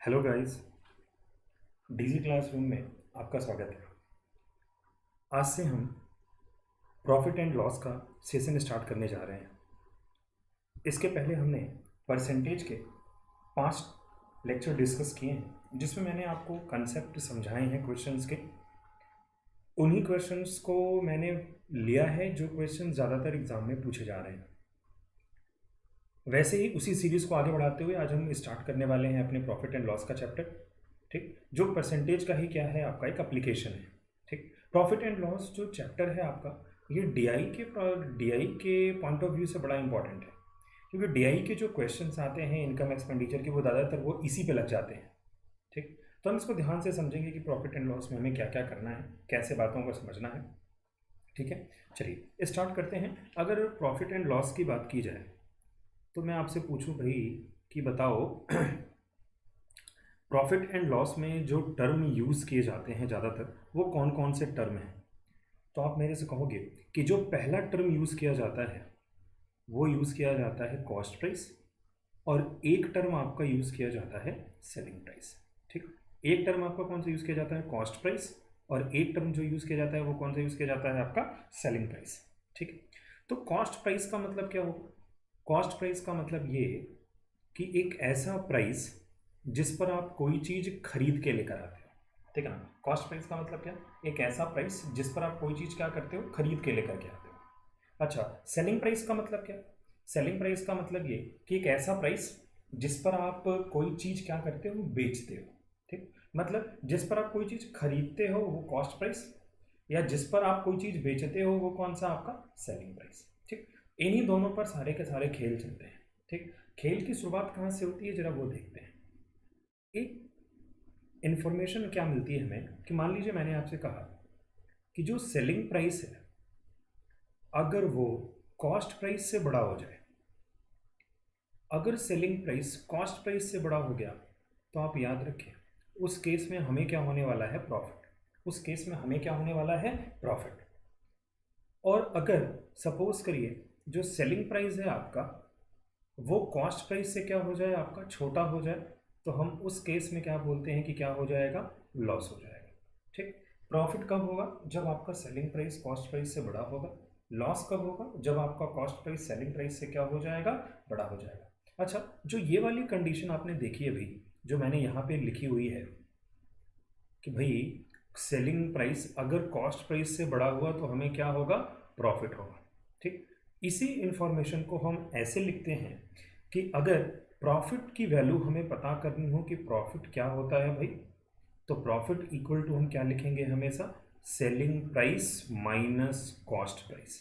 Hello guys. DG classroom में आपका स्वागत है। आज से हम प्रॉफिट एंड लॉस का सेशन स्टार्ट करने जा रहे हैं। इसके पहले हमने परसेंटेज के 5 लेक्चर डिस्कस किए हैं, जिसमें मैंने आपको कंसेप्ट समझाए हैं क्वेश्चंस के। उन्हीं क्वेश्चंस को मैंने लिया है जो क्वेश्चन ज़्यादातर एग्जाम में पूछे जा रहे हैं। वैसे ही उसी सीरीज़ को आगे बढ़ाते हुए आज हम स्टार्ट करने वाले हैं अपने प्रॉफिट एंड लॉस का चैप्टर। ठीक, जो परसेंटेज का ही क्या है, आपका एक एप्लीकेशन है। ठीक, प्रॉफिट एंड लॉस जो चैप्टर है आपका, ये डीआई के पॉइंट ऑफ व्यू से बड़ा इंपॉर्टेंट है, क्योंकि डीआई के जो क्वेश्चंस आते हैं इनकम एक्सपेंडिचर के, वो ज़्यादातर वो इसी पे लग जाते हैं। ठीक, तो हम इसको ध्यान से समझेंगे कि प्रॉफिट एंड लॉस में हमें क्या क्या करना है, कैसे बातों को समझना है। ठीक है, चलिए स्टार्ट करते हैं। अगर प्रॉफिट एंड लॉस की बात की जाए तो मैं आपसे पूछूं भाई कि बताओ प्रॉफिट एंड लॉस में जो टर्म यूज़ किए जाते हैं ज़्यादातर, वो कौन कौन से टर्म हैं? तो आप मेरे से कहोगे कि जो पहला टर्म यूज़ किया जाता है वो यूज़ किया जाता है कॉस्ट प्राइस, और एक टर्म आपका यूज़ किया जाता है सेलिंग प्राइस। ठीक, एक टर्म आपका कौन सा यूज़ किया जाता है? Cost price. और एक टर्म जो यूज़ किया जाता है वो कौन सा यूज़ किया जाता है? आपका सेलिंग प्राइस। ठीक है, तो कॉस्ट प्राइस का मतलब क्या होगा? कॉस्ट प्राइस का मतलब ये कि एक ऐसा प्राइस जिस पर आप कोई चीज़ खरीद के लेकर आते हो। ठीक है ना? कॉस्ट प्राइस का मतलब क्या? एक ऐसा प्राइस जिस पर आप कोई चीज़ क्या करते हो? खरीद के लेकर के आते हो। अच्छा, सेलिंग प्राइस का मतलब क्या? सेलिंग प्राइस का मतलब ये कि एक ऐसा प्राइस जिस पर आप कोई चीज़ क्या करते हो? बेचते हो। ठीक, मतलब जिस पर आप कोई चीज़ खरीदते हो वो कॉस्ट प्राइस, या जिस पर आप कोई चीज़ बेचते हो वो कौन सा? आपका सेलिंग प्राइस। ठीक, इन्हीं दोनों पर सारे के सारे खेल चलते हैं। ठीक, खेल की शुरुआत कहाँ से होती है, जरा वो देखते हैं। एक इन्फॉर्मेशन क्या मिलती है हमें कि मान लीजिए मैंने आपसे कहा कि जो सेलिंग प्राइस है अगर वो कॉस्ट प्राइस से बड़ा हो जाए, अगर सेलिंग प्राइस कॉस्ट प्राइस से बड़ा हो गया तो आप याद रखें उस केस में हमें क्या होने वाला है? प्रॉफिट। उस केस में हमें क्या होने वाला है? प्रॉफिट। और अगर सपोज करिए जो सेलिंग प्राइस है आपका वो कॉस्ट प्राइस से क्या हो जाए? आपका छोटा हो जाए, तो हम उस केस में क्या बोलते हैं कि क्या हो जाएगा? लॉस हो जाएगा। ठीक, प्रॉफिट कब होगा? जब आपका सेलिंग प्राइस कॉस्ट प्राइस से बड़ा होगा। लॉस कब होगा? जब आपका कॉस्ट प्राइस सेलिंग प्राइस से क्या हो जाएगा? बड़ा हो जाएगा। अच्छा, जो ये वाली कंडीशन आपने देखी है भाई, जो मैंने यहाँ पे लिखी हुई है कि भाई सेलिंग प्राइस अगर कॉस्ट प्राइस से बड़ा हुआ तो हमें क्या होगा? प्रॉफिट होगा। ठीक, इसी इंफॉर्मेशन को हम ऐसे लिखते हैं कि अगर प्रॉफिट की वैल्यू हमें पता करनी हो कि प्रॉफिट क्या होता है भाई, तो प्रॉफिट इक्वल टू हम क्या लिखेंगे? हमेशा selling price minus cost price.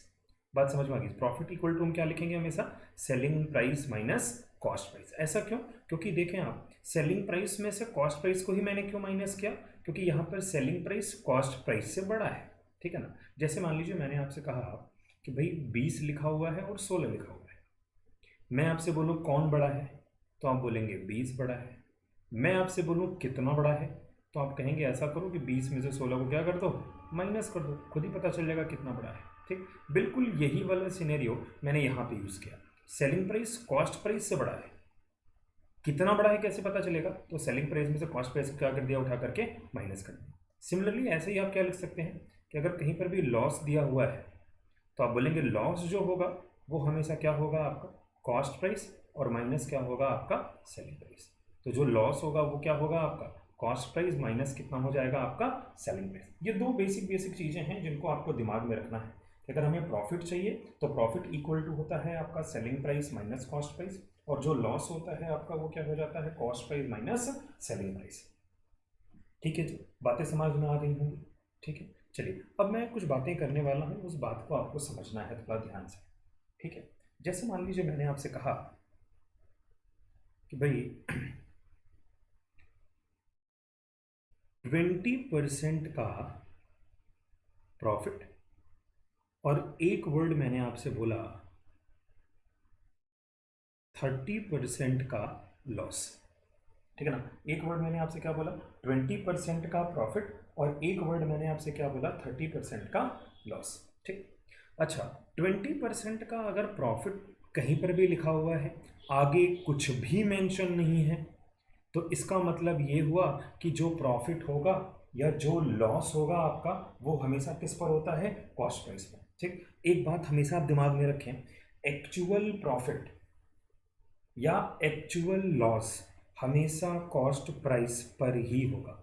बात समझ में आ गई? प्रॉफिट इक्वल टू हम क्या लिखेंगे? हमेशा selling price minus cost price. ऐसा क्यों? क्योंकि देखें आप, सेलिंग प्राइस में से कॉस्ट प्राइस को ही मैंने क्यों माइनस किया? क्योंकि यहाँ पर सेलिंग प्राइस कॉस्ट प्राइस से बड़ा है। ठीक है ना? जैसे मान लीजिए मैंने आपसे कहा कि भाई 20 लिखा हुआ है और 16 लिखा हुआ है, मैं आपसे बोलूँ कौन बड़ा है, तो आप बोलेंगे 20 बड़ा है। मैं आपसे बोलूँ कितना बड़ा है, तो आप कहेंगे ऐसा करो कि 20 में से 16 को क्या कर दो? माइनस कर दो, खुद ही पता चल जाएगा कितना बड़ा है। ठीक, बिल्कुल यही वाला सिनेरियो मैंने यहाँ पे यूज़ किया। सेलिंग प्राइस कॉस्ट प्राइस से बड़ा है, कितना बड़ा है कैसे पता चलेगा? तो सेलिंग प्राइस में से कॉस्ट प्राइस को क्या कर दिया? उठा करके माइनस कर दिया। सिमिलरली ऐसे ही आप क्या लिख सकते हैं कि अगर कहीं पर भी लॉस दिया हुआ है तो आप बोलेंगे लॉस जो होगा वो हमेशा क्या होगा? आपका कॉस्ट प्राइस, और माइनस क्या होगा? आपका सेलिंग प्राइस। तो जो लॉस होगा वो क्या होगा? आपका कॉस्ट प्राइस माइनस कितना हो जाएगा? आपका सेलिंग प्राइस। ये दो बेसिक बेसिक चीज़ें हैं जिनको आपको दिमाग में रखना है कि अगर हमें प्रॉफिट चाहिए तो प्रॉफिट इक्वल टू होता है आपका selling price minus cost price, और जो लॉस होता है आपका वो क्या हो जाता है? Cost price minus selling price. ठीक है जी, बातें समझ में आ गई होंगी। ठीक है, चलिए अब मैं कुछ बातें करने वाला हूँ, उस बात को आपको समझना है थोड़ा ध्यान से। ठीक है, जैसे मान लीजिए मैंने आपसे कहा कि भाई 20% का प्रॉफिट, और एक वर्ड मैंने आपसे बोला 30% का लॉस। ठीक है ना? एक वर्ड मैंने आपसे क्या बोला? 20% का प्रॉफिट, और एक वर्ड मैंने आपसे क्या बोला? 30% का लॉस। ठीक, अच्छा, 20% का अगर प्रॉफिट कहीं पर भी लिखा हुआ है, आगे कुछ भी मेंशन नहीं है, तो इसका मतलब ये हुआ कि जो प्रॉफिट होगा या जो लॉस होगा आपका, वो हमेशा किस पर होता है? कॉस्ट प्राइस पर। ठीक, एक बात हमेशा आप दिमाग में रखें, एक्चुअल प्रॉफिट या एक्चुअल लॉस हमेशा कॉस्ट प्राइस पर ही होगा।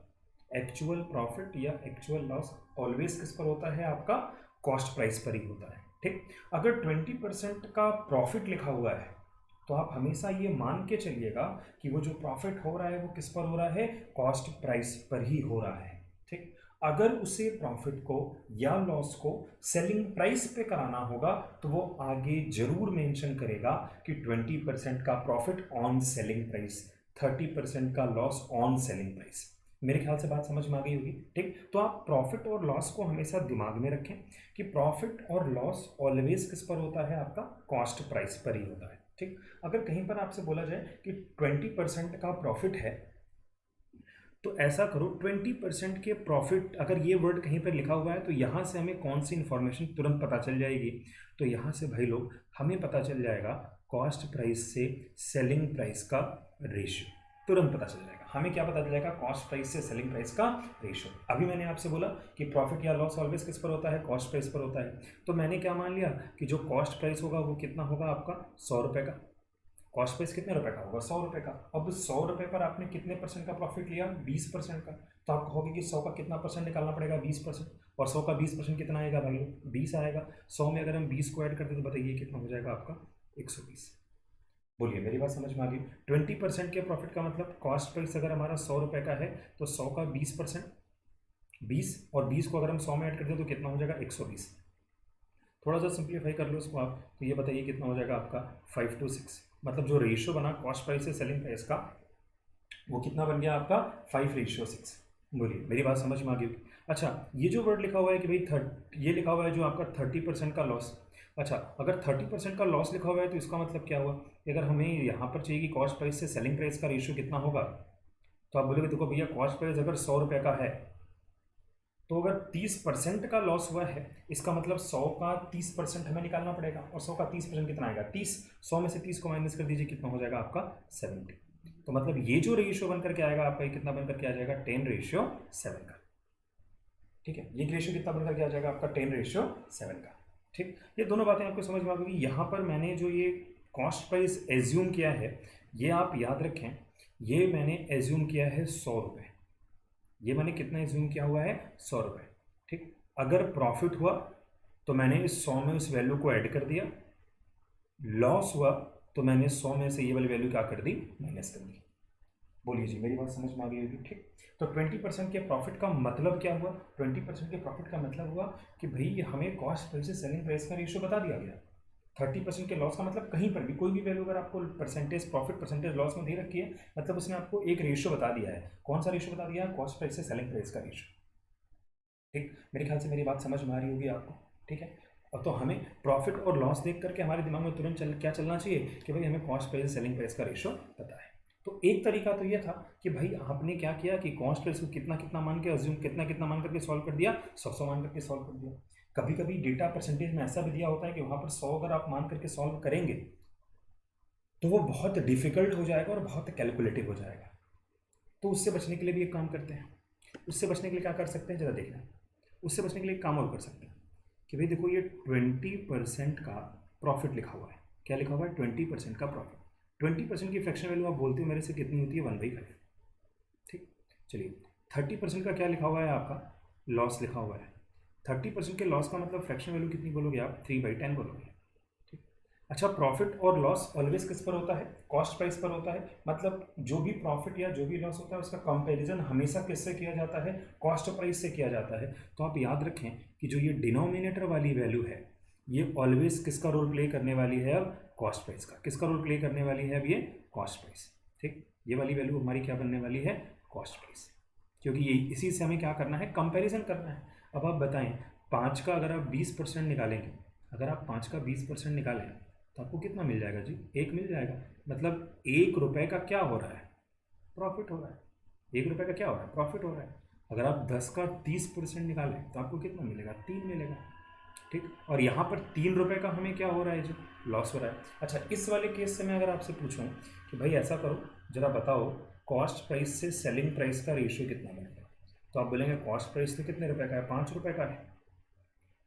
एक्चुअल प्रॉफिट या एक्चुअल लॉस ऑलवेज किस पर होता है? आपका कॉस्ट प्राइस पर ही होता है। ठीक, अगर 20% का प्रॉफिट लिखा हुआ है तो आप हमेशा ये मान के चलिएगा कि वो जो प्रॉफिट हो रहा है वो किस पर हो रहा है? कॉस्ट प्राइस पर ही हो रहा है। ठीक, अगर उसे प्रॉफिट को या लॉस को सेलिंग प्राइस पे कराना होगा तो वो आगे जरूर मेंशन करेगा कि 20% का प्रॉफिट ऑन सेलिंग प्राइस, 30% का लॉस ऑन सेलिंग प्राइस। मेरे ख्याल से बात समझ में आ गई होगी। ठीक, तो आप प्रॉफिट और लॉस को हमेशा दिमाग में रखें कि प्रॉफिट और लॉस ऑलवेज किस पर होता है? आपका कॉस्ट प्राइस पर ही होता है। ठीक, अगर कहीं पर आपसे बोला जाए कि 20% का प्रॉफिट है तो ऐसा करो, 20% के प्रॉफिट अगर ये वर्ड कहीं पर लिखा हुआ है तो यहाँ से हमें कौन सी इंफॉर्मेशन तुरंत पता चल जाएगी? तो यहाँ से भाई लोग हमें पता चल जाएगा कॉस्ट प्राइस से सेलिंग प्राइस का रेशियो, तुरंत पता चल जाएगा। हमें क्या पता चल जाएगा? कॉस्ट प्राइस से सेलिंग प्राइस का रेशियो। अभी मैंने आपसे बोला कि प्रॉफिट या लॉस ऑलवेज किस पर होता है? कॉस्ट प्राइस पर होता है। तो मैंने क्या मान लिया कि जो कॉस्ट प्राइस होगा वो कितना होगा? आपका 100 रुपये का। कॉस्ट प्राइस कितने रुपए का होगा? 100 रुपये का। अब 100 रुपये पर आपने कितने परसेंट का प्रॉफिट लिया? 20% का। तो आप कहोगे कि 100 का कितना परसेंट निकालना पड़ेगा? 20%। और 100 का 20% कितना आएगा भाई? 20 आएगा। 100 में अगर हम 20 को ऐड करते तो बताइए कितना हो जाएगा आपका? 120। बोलिए, मेरी बात समझ में आ गई? 20% के प्रॉफिट का मतलब कॉस्ट प्राइस अगर हमारा 100 रुपये का है तो 100 का 20%, 20, और 20 को अगर हम 100 में ऐड करते हैं तो कितना हो जाएगा? 120। थोड़ा सा सिंप्लीफाई कर लो इसको आप, तो ये बताइए कितना हो जाएगा आपका? 5:6। मतलब जो रेशियो बना कॉस्ट प्राइस से सेलिंग प्राइस का वो कितना बन गया आपका? 5:6। बोलिए, मेरी बात समझ में आ गई? अच्छा, ये जो वर्ड लिखा हुआ है कि भाई ये लिखा हुआ है जो आपका 30% का लॉस। अच्छा, अगर 30% का लॉस लिखा हुआ है तो इसका मतलब क्या हुआ कि अगर हमें यहाँ पर चाहिए कि कॉस्ट प्राइस से सेलिंग प्राइस का रेशियो कितना होगा, तो आप बोलोगे देखो भैया कॉस्ट प्राइस अगर 100 रुपये का है तो अगर 30% का लॉस हुआ है इसका मतलब 100 का 30% हमें निकालना पड़ेगा। और 100 का 30% कितना आएगा? 30। 100 में से 30 को माइनस कर दीजिए, कितना हो जाएगा आपका? 70। तो मतलब ये जो रेशियो बन करके आएगा आपका, ये कितना बन करके आ जाएगा? 10:7 का। ठीक है, ये रेशियो कितना बन करके आ जाएगा आपका? 10:7 का। ठीक, ये दोनों बातें आपको समझ में आ गई। यहाँ पर मैंने जो ये कॉस्ट प्राइस एज्यूम किया है, ये आप याद रखें, ये मैंने एज्यूम किया है 100 रुपये। ये मैंने कितना एज्यूम किया हुआ है? 100 रुपये। ठीक, अगर प्रॉफिट हुआ तो मैंने इस 100 में उस वैल्यू को ऐड कर दिया, लॉस हुआ तो मैंने 100 में से ये वाली वैल्यू क्या कर दी? माइनस कर दी। बोलिए जी, मेरी बात समझ में आ गई होगी? ठीक, तो 20% के प्रॉफिट का मतलब क्या हुआ? 20% के प्रॉफिट का मतलब हुआ कि भाई हमें कॉस्ट प्राइस से सेलिंग प्राइस का रेशियो बता दिया गया। 30% के लॉस का मतलब कहीं पर भी कोई भी वैल्यू अगर आपको परसेंटेज प्रॉफिट परसेंटेज लॉस में दे रखी है, मतलब उसने आपको एक रेशियो बता दिया है। कौन सा रेशियो बता दिया है? कॉस्ट प्राइस से सेलिंग प्राइस का रेशियो। ठीक, मेरे ख्याल से मेरी बात समझ में आ रही होगी आपको? ठीक है, और तो हमें प्रॉफिट और लॉस देख करके हमारे दिमाग में तुरंत क्या चलना चाहिए कि भाई हमें कॉस्ट प्राइस सेलिंग प्राइस का रेशियो पता है। तो एक तरीका तो ये था कि भाई आपने क्या किया कि कॉस्ट प्राइस को कितना कितना मान के अज्यूम, कितना कितना मान करके सॉल्व कर दिया, 100 मान करके सॉल्व कर दिया। कभी कभी डेटा परसेंटेज में ऐसा भी दिया होता है कि वहाँ पर 100 अगर आप मान करके सॉल्व करेंगे तो वो बहुत डिफिकल्ट हो जाएगा और बहुत कैलकुलेटिव हो जाएगा। तो उससे बचने के लिए भी एक काम करते हैं। उससे बचने के लिए क्या कर सकते हैं, ज़रा देखना। उससे बचने के लिए एक काम और कर सकते हैं कि भाई देखो ये 20% का प्रॉफिट लिखा हुआ है। क्या लिखा हुआ है? 20% का प्रॉफिट। 20% की फ्रैक्शन वैल्यू आप बोलते हो मेरे से कितनी होती है? 1/5। ठीक, चलिए 30% का क्या लिखा हुआ है? आपका लॉस लिखा हुआ है। 30% के लॉस का मतलब फ्रैक्शन वैल्यू कितनी बोलोगे आप? 3/10 बोलोगे। ठीक, अच्छा, प्रॉफिट और लॉस ऑलवेज किस पर होता है? कॉस्ट प्राइस पर होता है। मतलब जो भी प्रॉफिट या जो भी लॉस होता है उसका कंपैरिजन हमेशा किससे किया जाता है? कॉस्ट प्राइस से किया जाता है। तो आप याद रखें कि जो ये डिनोमिनेटर वाली वैल्यू है ये ऑलवेज किसका रोल प्ले करने वाली है? अब कॉस्ट प्राइस का। किसका रोल प्ले करने वाली है अब? ये कॉस्ट प्राइस। ठीक, ये वाली वैल्यू हमारी क्या बनने वाली है? Cost price. क्योंकि ये इसी से हमें क्या करना है? कंपैरिजन करना है। अब आप बताएं, 5 का अगर आप 20% निकालेंगे, अगर आप 5 का 20% निकालें तो आपको कितना मिल जाएगा जी? 1 मिल जाएगा। मतलब 1 रुपये का क्या हो रहा है? प्रॉफिट हो रहा है। 1 रुपये का क्या हो रहा है? प्रॉफिट हो रहा है। अगर आप 10 का 30% निकालें तो आपको कितना मिलेगा? 3 मिलेगा। ठीक, और यहाँ पर 3 रुपये का हमें क्या हो रहा है जी? लॉस हो रहा है। अच्छा, इस वाले केस से मैं अगर आपसे पूछूं कि भाई ऐसा करो, जरा बताओ कॉस्ट प्राइस से सेलिंग प्राइस का रेशियो कितना बनेगा। तो आप बोलेंगे कॉस्ट प्राइस तो कितने रुपए का है, 5 रुपये का है,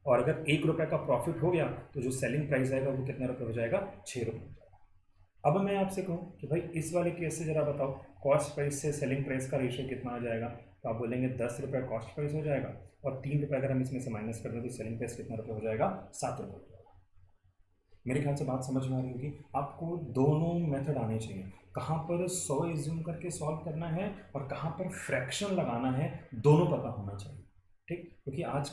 और अगर 1 रुपये का प्रॉफिट हो गया तो जो सेलिंग प्राइस आएगा वो कितने रुपये हो जाएगा, 6 रुपये। अब मैं आपसे कहूँ कि भाई इस वाले केस से जरा बताओ कॉस्ट प्राइस से सेलिंग प्राइस का रेशियो कितना आ जाएगा। तो आप बोलेंगे 10 रुपये कॉस्ट प्राइस हो जाएगा, और 3 रुपये अगर हम इसमें से माइनस कर दें तो सेलिंग प्राइस कितना रुपये हो जाएगा, 7 रुपये हो जाएगा। मेरे ख्याल से बात समझ में आ रही होगी। आपको दोनों मेथड आने चाहिए, कहाँ पर 100 एज्यूम करके सॉल्व करना है और कहाँ पर फ्रैक्शन लगाना है, दोनों पता होना चाहिए। ठीक, क्योंकि आज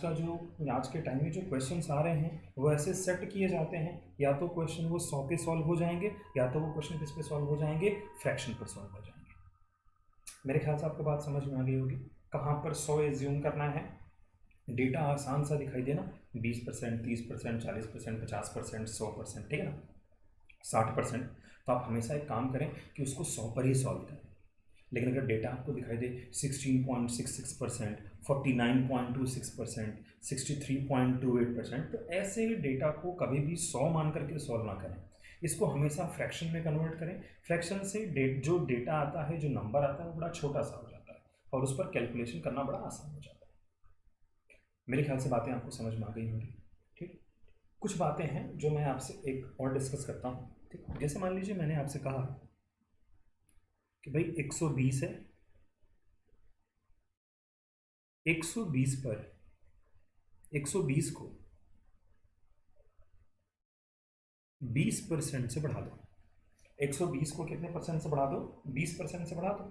के टाइम में जो क्वेश्चंस आ रहे हैं वो ऐसे सेट किए जाते हैं, या तो क्वेश्चन वो 100 पे सॉल्व हो जाएंगे, या तो वो क्वेश्चन किस पे सॉल्व हो जाएंगे, फ्रैक्शन पर सॉल्व हो जाएंगे। मेरे ख्याल से आपको बात समझ में आ गई होगी। कहाँ पर 100 एज्यूम करना है, डेटा आसान सा दिखाई देना, 20%, 30%, 40%, 50%, 100%, ठीक है ना, 60%, तो आप हमेशा एक काम करें कि उसको 100 पर ही सॉल्व करें। लेकिन अगर डेटा आपको दिखाई दे 16.66%, 49.26%, 63.28%, तो ऐसे डेटा को कभी भी 100 मान करके सॉल्व ना करें, इसको हमेशा फ्रैक्शन में कन्वर्ट करें। फ्रैक्शन से जो डेटा आता है, जो नंबर आता है, वो बड़ा छोटा सा हो जाता है और उस पर कैलकुलेशन करना बड़ा आसान हो जाता है। मेरे ख्याल से बातें आपको समझ में आ गई होंगी। ठीक, कुछ बातें हैं जो मैं आपसे एक और डिस्कस करता हूँ। ठीक, जैसे मान लीजिए मैंने आपसे कहा कि भाई 120 है, 120 पर 120 को 20% से बढ़ा दो। 120 को कितने परसेंट से बढ़ा दो, 20% से बढ़ा दो।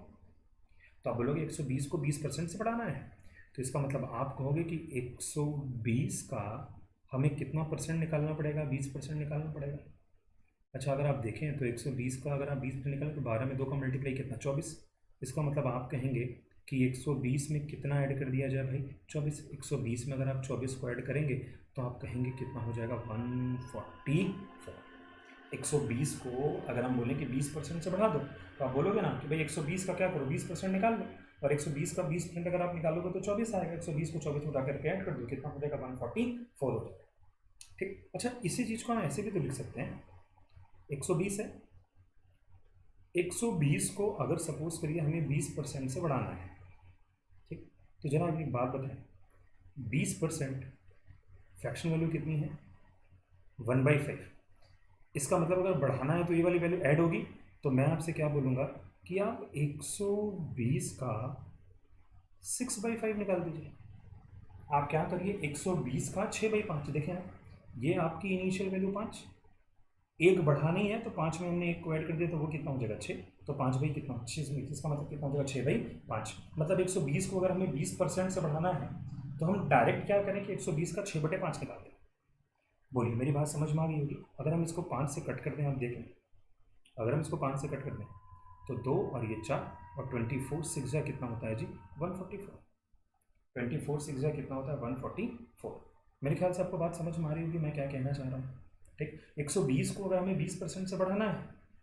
तो आप बोलोगे 120 को 20% से बढ़ाना है, तो इसका मतलब आप कहोगे कि 120 का हमें कितना परसेंट निकालना पड़ेगा, 20% निकालना पड़ेगा। अच्छा, अगर आप देखें तो 120 का अगर आप 20% निकालें तो 12 में 2 का मल्टीप्लाई कितना, 24। इसका मतलब आप कहेंगे कि 120 में कितना ऐड कर दिया जाए भाई, 24। 120 में अगर आप 24 को ऐड करेंगे तो आप कहेंगे कितना हो जाएगा, 144। 120 को अगर हम बोलें कि 20% से बढ़ा दो, तो आप बोलोगे ना कि भाई 120 का क्या करो, 20% निकाल लो, और 120 का 20% अगर आप निकालोगे तो 24 आएगा। 120 को 24 में उठा करके ऐड कर दो, कितना हो जाएगा, 144 हो जाएगा। ठीक, अच्छा इसी चीज़ को हम ऐसे भी तो लिख सकते हैं, 120 है, 120 को अगर सपोज करिए हमें 20% से बढ़ाना है। ठीक, तो जरा एक बात बताएं, 20% फ्रैक्शन वैल्यू कितनी है, 1/5। इसका मतलब अगर बढ़ाना है तो ये वाली वैल्यू ऐड होगी। तो मैं आपसे क्या बोलूँगा कि आप 120 का 6/5 निकाल दीजिए। आप क्या करिए, 120 का 6/5, देखें आप, ये आपकी इनिशियल वैल्यू 5, एक बढ़ानी है तो 5 में हमने एक को ऐड कर दिया तो वो कितना हो जाएगा, 6। तो 5 बाई कितना, 6, इसका मतलब कितना हो जाएगा, 6/5। मतलब 120 को अगर हमें 20% से बढ़ाना है तो हम डायरेक्ट क्या करें कि 120 का 6/5 निकाल दें। बोलिए मेरी बात समझ में आ गई होगी। अगर हम इसको 5 से कट कर दें, आप देखें, अगर हम इसको 5 से कट कर दें तो 2 और ये 4 और 24 6 जा कितना होता है जी, 144। 24 6 जा कितना होता है, 144। मेरे ख्याल से आपको बात समझ में आ रही होगी मैं क्या कहना चाह रहा हूँ। ठीक, 120 को अगर हमें 20% से बढ़ाना है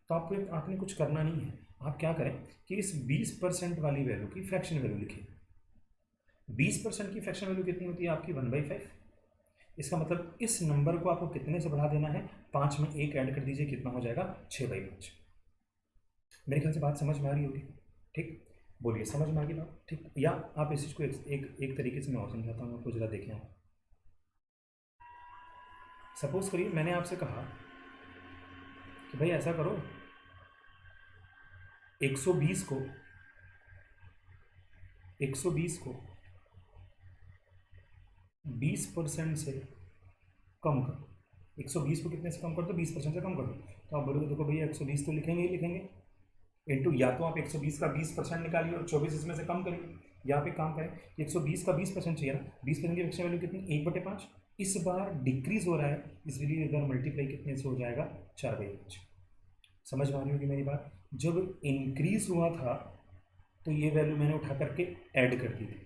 तो आपने कुछ करना नहीं है। आप क्या करें कि इस 20% वाली वैल्यू की फ्रैक्शन वैल्यू लिखिए। 20% की फ्रैक्शन वैल्यू कितनी होती है आपकी, 1/5। इसका मतलब इस नंबर को आपको कितने से बढ़ा देना है, 5 में एक ऐड कर दीजिए, कितना हो जाएगा, 6/5। मेरे ख्याल से बात समझ में आ रही होगी। ठीक, बोलिए समझ में आ गई बात। ठीक, या आप इस चीज़ को एक तरीके से मैं और समझाता हूँ आपको, जरा देखें आप। सपोज करिए मैंने आपसे कहा कि भाई ऐसा करो, 120 को 20% से कम करो। 120 को कितने से कम कर दो, 20% से कम कर दो। तो आप बोलोगे देखो भैया 120 तो लिखेंगे ही लिखेंगे, इंटू या तो आप 120 का 20% निकालिए और 24 इसमें से कम करिए, या आप एक काम करें, 120 का 20% चाहिए ना, 20% की फ्रैक्शन वैल्यू कितनी, 1/5। इस बार डिक्रीज हो रहा है, इसलिए इधर मल्टीप्लाई कितने से हो जाएगा, 4/5। समझ में आ रही होगी मेरी बात। जब इंक्रीज हुआ था तो ये वैल्यू मैंने उठा करके ऐड कर दी थी,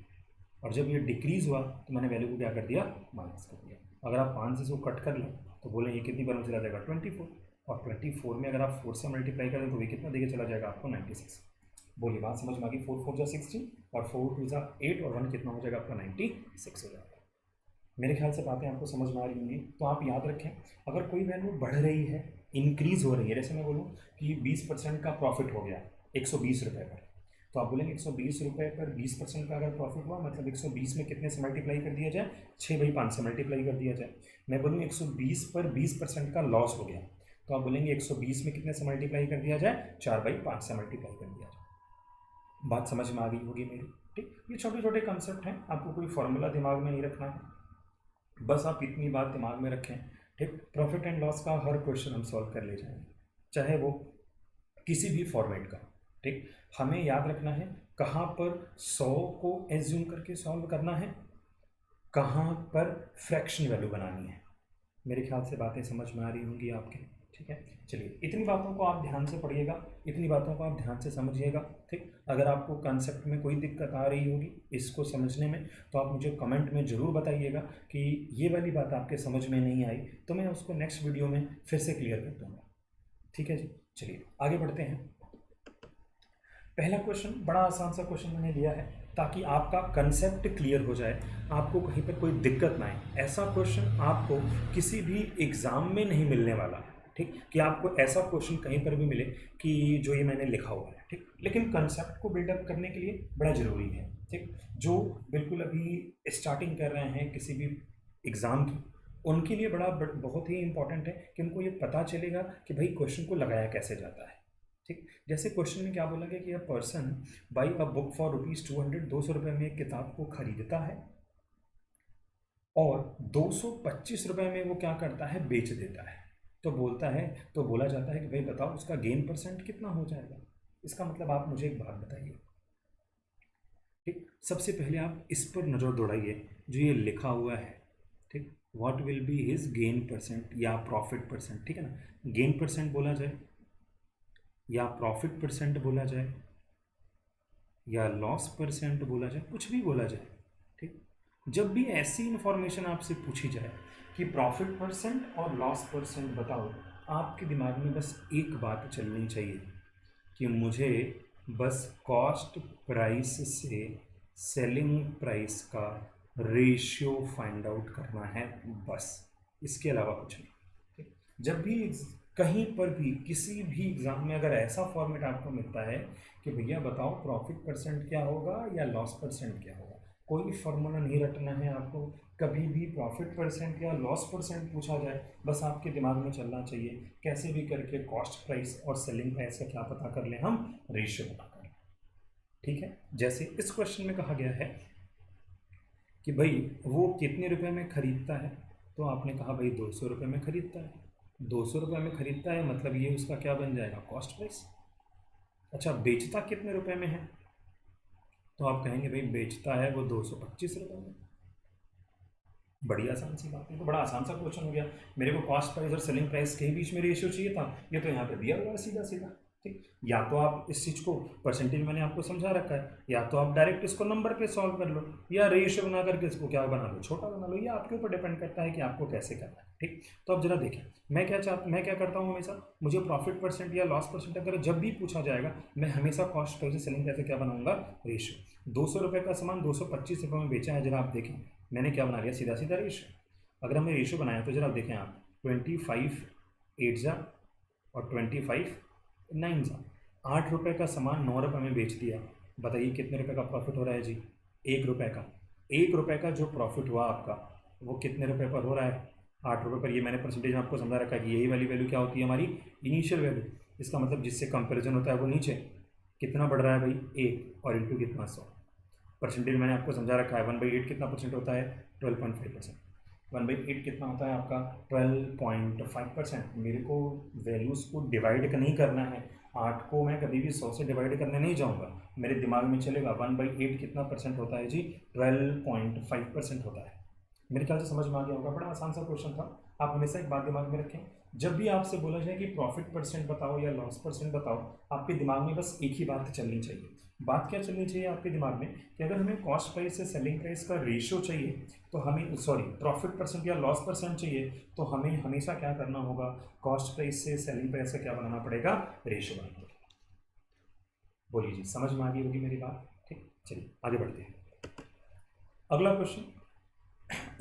और जब ये डिक्रीज हुआ तो मैंने वैल्यू को क्या कर दिया, माइनस कर दिया। अगर आप 5 से इसको कट कर लें तो बोले ये कितनी बार में चला जाएगा, 24। और 24 में अगर आप 4 से मल्टीप्लाई करें तो ये कितना देके चला जाएगा आपको, 96। बोलिए बात समझ में आ गई। 4 4 जा 16 और 4 2 जा 8 और 1 कितना हो जाएगा आपका, 96 हो जाएगा। मेरे ख्याल से बातें आपको समझ में आ रही होंगी। तो आप याद रखें, अगर कोई वैल्यू बढ़ रही है, इंक्रीज हो रही है, जैसे मैं बोलूँ कि 20% का प्रॉफिट हो गया 120 रुपये पर, तो आप बोलेंगे 120 रुपये पर 20% का अगर प्रॉफिट हुआ, मतलब 120 में कितने से मल्टीप्लाई कर दिया जाए, 6/5 से मल्टीप्लाई कर दिया जाए। मैं बोलूँ 120 पर 20% का लॉस हो गया, तो आप बोलेंगे 120 में कितने से मल्टीप्लाई कर दिया जाए, 4/5 से मल्टीप्लाई कर दिया जाए। बात समझ में आ गई होगी मेरी, ठीक। ये छोटे छोटे कंसेप्ट हैं, आपको कोई फॉर्मूला दिमाग में नहीं रखना है, बस आप इतनी बात दिमाग में रखें, ठीक। प्रॉफिट एंड लॉस का हर क्वेश्चन हम सॉल्व कर ले जाएंगे, चाहे वो किसी भी फॉर्मेट का, ठीक। हमें याद रखना है कहाँ पर 100 को एज्यूम करके सॉल्व करना है, कहाँ पर फ्रैक्शन वैल्यू बनानी है। मेरे ख्याल से बातें समझ में आ रही होंगी आपके, ठीक है। चलिए, इतनी बातों को आप ध्यान से पढ़िएगा, इतनी बातों को आप ध्यान से समझिएगा, ठीक। अगर आपको कंसेप्ट में कोई दिक्कत आ रही होगी इसको समझने में, तो आप मुझे कमेंट में ज़रूर बताइएगा कि ये वाली बात आपके समझ में नहीं आई, तो मैं उसको नेक्स्ट वीडियो में फिर से क्लियर कर दूँगा, ठीक है जी। चलिए आगे बढ़ते हैं। पहला क्वेश्चन बड़ा आसान सा क्वेश्चन मैंने लिया है ताकि आपका कंसेप्ट क्लियर हो जाए, आपको कहीं पर कोई दिक्कत ना आए। ऐसा क्वेश्चन आपको किसी भी एग्ज़ाम में नहीं मिलने वाला, ठीक, कि आपको ऐसा क्वेश्चन कहीं पर भी मिले कि जो ये मैंने लिखा हुआ है, ठीक। लेकिन कंसेप्ट को बिल्डअप करने के लिए बड़ा ज़रूरी है, ठीक। जो बिल्कुल अभी स्टार्टिंग कर रहे हैं किसी भी एग्ज़ाम की, उनके लिए बहुत ही इंपॉर्टेंट है कि उनको ये पता चलेगा कि भाई क्वेश्चन को लगाया कैसे जाता है, ठीक। जैसे क्वेश्चन में क्या बोला गया कि a person by a book for ₹200, 200 में एक किताब को खरीदता है और 225 रुपये में वो क्या करता है, बेच देता है। तो बोला जाता है कि भाई बताओ उसका गेन परसेंट कितना हो जाएगा। इसका मतलब आप मुझे एक बात बताइए, ठीक। सबसे पहले आप इस पर नज़र दौड़ाइए जो ये लिखा हुआ है, ठीक। What will be his gain percent या प्रॉफिट परसेंट, ठीक है ना। गेन परसेंट बोला जाए या प्रॉफिट परसेंट बोला जाए या लॉस परसेंट बोला जाए, कुछ भी बोला जाए, ठीक। जब भी ऐसी इंफॉर्मेशन आपसे पूछी जाए कि प्रॉफिट परसेंट और लॉस परसेंट बताओ, आपके दिमाग में बस एक बात चलनी चाहिए कि मुझे बस कॉस्ट प्राइस से सेलिंग प्राइस का रेशियो फाइंड आउट करना है, बस, इसके अलावा कुछ नहीं, ठीक। जब भी कहीं पर भी किसी भी एग्ज़ाम में अगर ऐसा फॉर्मेट आपको मिलता है कि भैया बताओ प्रॉफिट परसेंट क्या होगा या लॉस परसेंट क्या होगा, कोई फार्मूला नहीं रटना है आपको। कभी भी प्रॉफिट परसेंट या लॉस परसेंट पूछा जाए, बस आपके दिमाग में चलना चाहिए कैसे भी करके कॉस्ट प्राइस और सेलिंग प्राइस का क्या पता कर लें, हम रेशियो पता कर लें, ठीक है। जैसे इस क्वेश्चन में कहा गया है कि भाई वो कितने रुपए में खरीदता है, तो आपने कहा भाई 200 रुपये में खरीदता है। 200 रुपये में खरीदता है मतलब ये उसका क्या बन जाएगा, कॉस्ट प्राइस। अच्छा, बेचता कितने रुपए में है, तो आप कहेंगे भाई बेचता है वो 225 रुपये में। बड़ी आसान सी बात है, तो बड़ा आसान सा क्वेश्चन हो गया। मेरे को कॉस्ट प्राइस और सेलिंग प्राइस के बीच में रेशियो चाहिए था, ये तो यहाँ पे दिया हुआ है सीधा सीधा, ठीक। या तो आप इस चीज़ को परसेंटेज मैंने आपको समझा रखा है, या तो आप डायरेक्ट इसको नंबर पे सॉल्व कर लो, या रेशियो बना करके इसको क्या बना लो, छोटा बना लो। ये आपके ऊपर डिपेंड करता है कि आपको कैसे करना है, ठीक। तो अब जरा देखें, मैं क्या करता हूँ हमेशा, मुझे प्रॉफिट परसेंट या लॉस परसेंट अगर जब भी पूछा जाएगा, मैं हमेशा कॉस्ट प्राइस सेलिंग प्राइस क्या बनाऊंगा, रेशियो। 200 रुपये का सामान 225 रुपये में बेचा है, जरा आप देखें मैंने क्या बना लिया, सीधा सीधा रेशियो। अगर हमने रेशियो बनाया तो जरा आप देखें, आप 25 8 जा और 25 9 जा, 8 रुपये का सामान 9 रुपये में बेच दिया। बताइए कितने रुपए का प्रॉफिट हो रहा है जी, 1 रुपये का। 1 रुपये का जो प्रॉफिट हुआ आपका, वो कितने रुपए पर हो रहा है, 8 रुपये पर। ये मैंने परसेंटेज में आपको समझा रखा है कि यही वाली वैल्यू क्या होती है, हमारी इनिशियल वैल्यू। इसका मतलब जिससे कंपेरिजन होता है वो नीचे कितना बढ़ रहा है भाई, 1 और इंटू कितना 100। परसेंटेज मैंने आपको समझा रखा है, 1/8 कितना परसेंट होता है, 12.5%। 1/8 कितना होता है आपका, 12.5%। मेरे को वैल्यूज़ को डिवाइड नहीं करना है, 8 को मैं कभी भी 100 से डिवाइड करने नहीं जाऊँगा, मेरे दिमाग में चलेगा 1/8 कितना परसेंट होता है जी, 12.5% होता है। मेरे ख्याल से समझ में आ गया होगा, बड़ा आसान सा क्वेश्चन था। आप हमेशा एक बात दिमाग में रखें, जब भी आपसे बोला जाए कि प्रॉफिट परसेंट बताओ या लॉस परसेंट बताओ, आपके दिमाग में बस एक ही बात चलनी चाहिए। बात क्या चलनी चाहिए आपके दिमाग में कि अगर हमें कॉस्ट प्राइस से सेलिंग प्राइस का रेशियो चाहिए, तो हमें प्रॉफिट परसेंट या लॉस परसेंट चाहिए, तो हमें हमेशा क्या करना होगा, कॉस्ट प्राइस से सेलिंग प्राइस का क्या बनाना पड़ेगा, रेशियो बनाना पड़ेगा। बोलिए जी, समझ में आ गई होगी मेरी बात, ठीक। चलिए आगे बढ़ते हैं। अगला क्वेश्चन,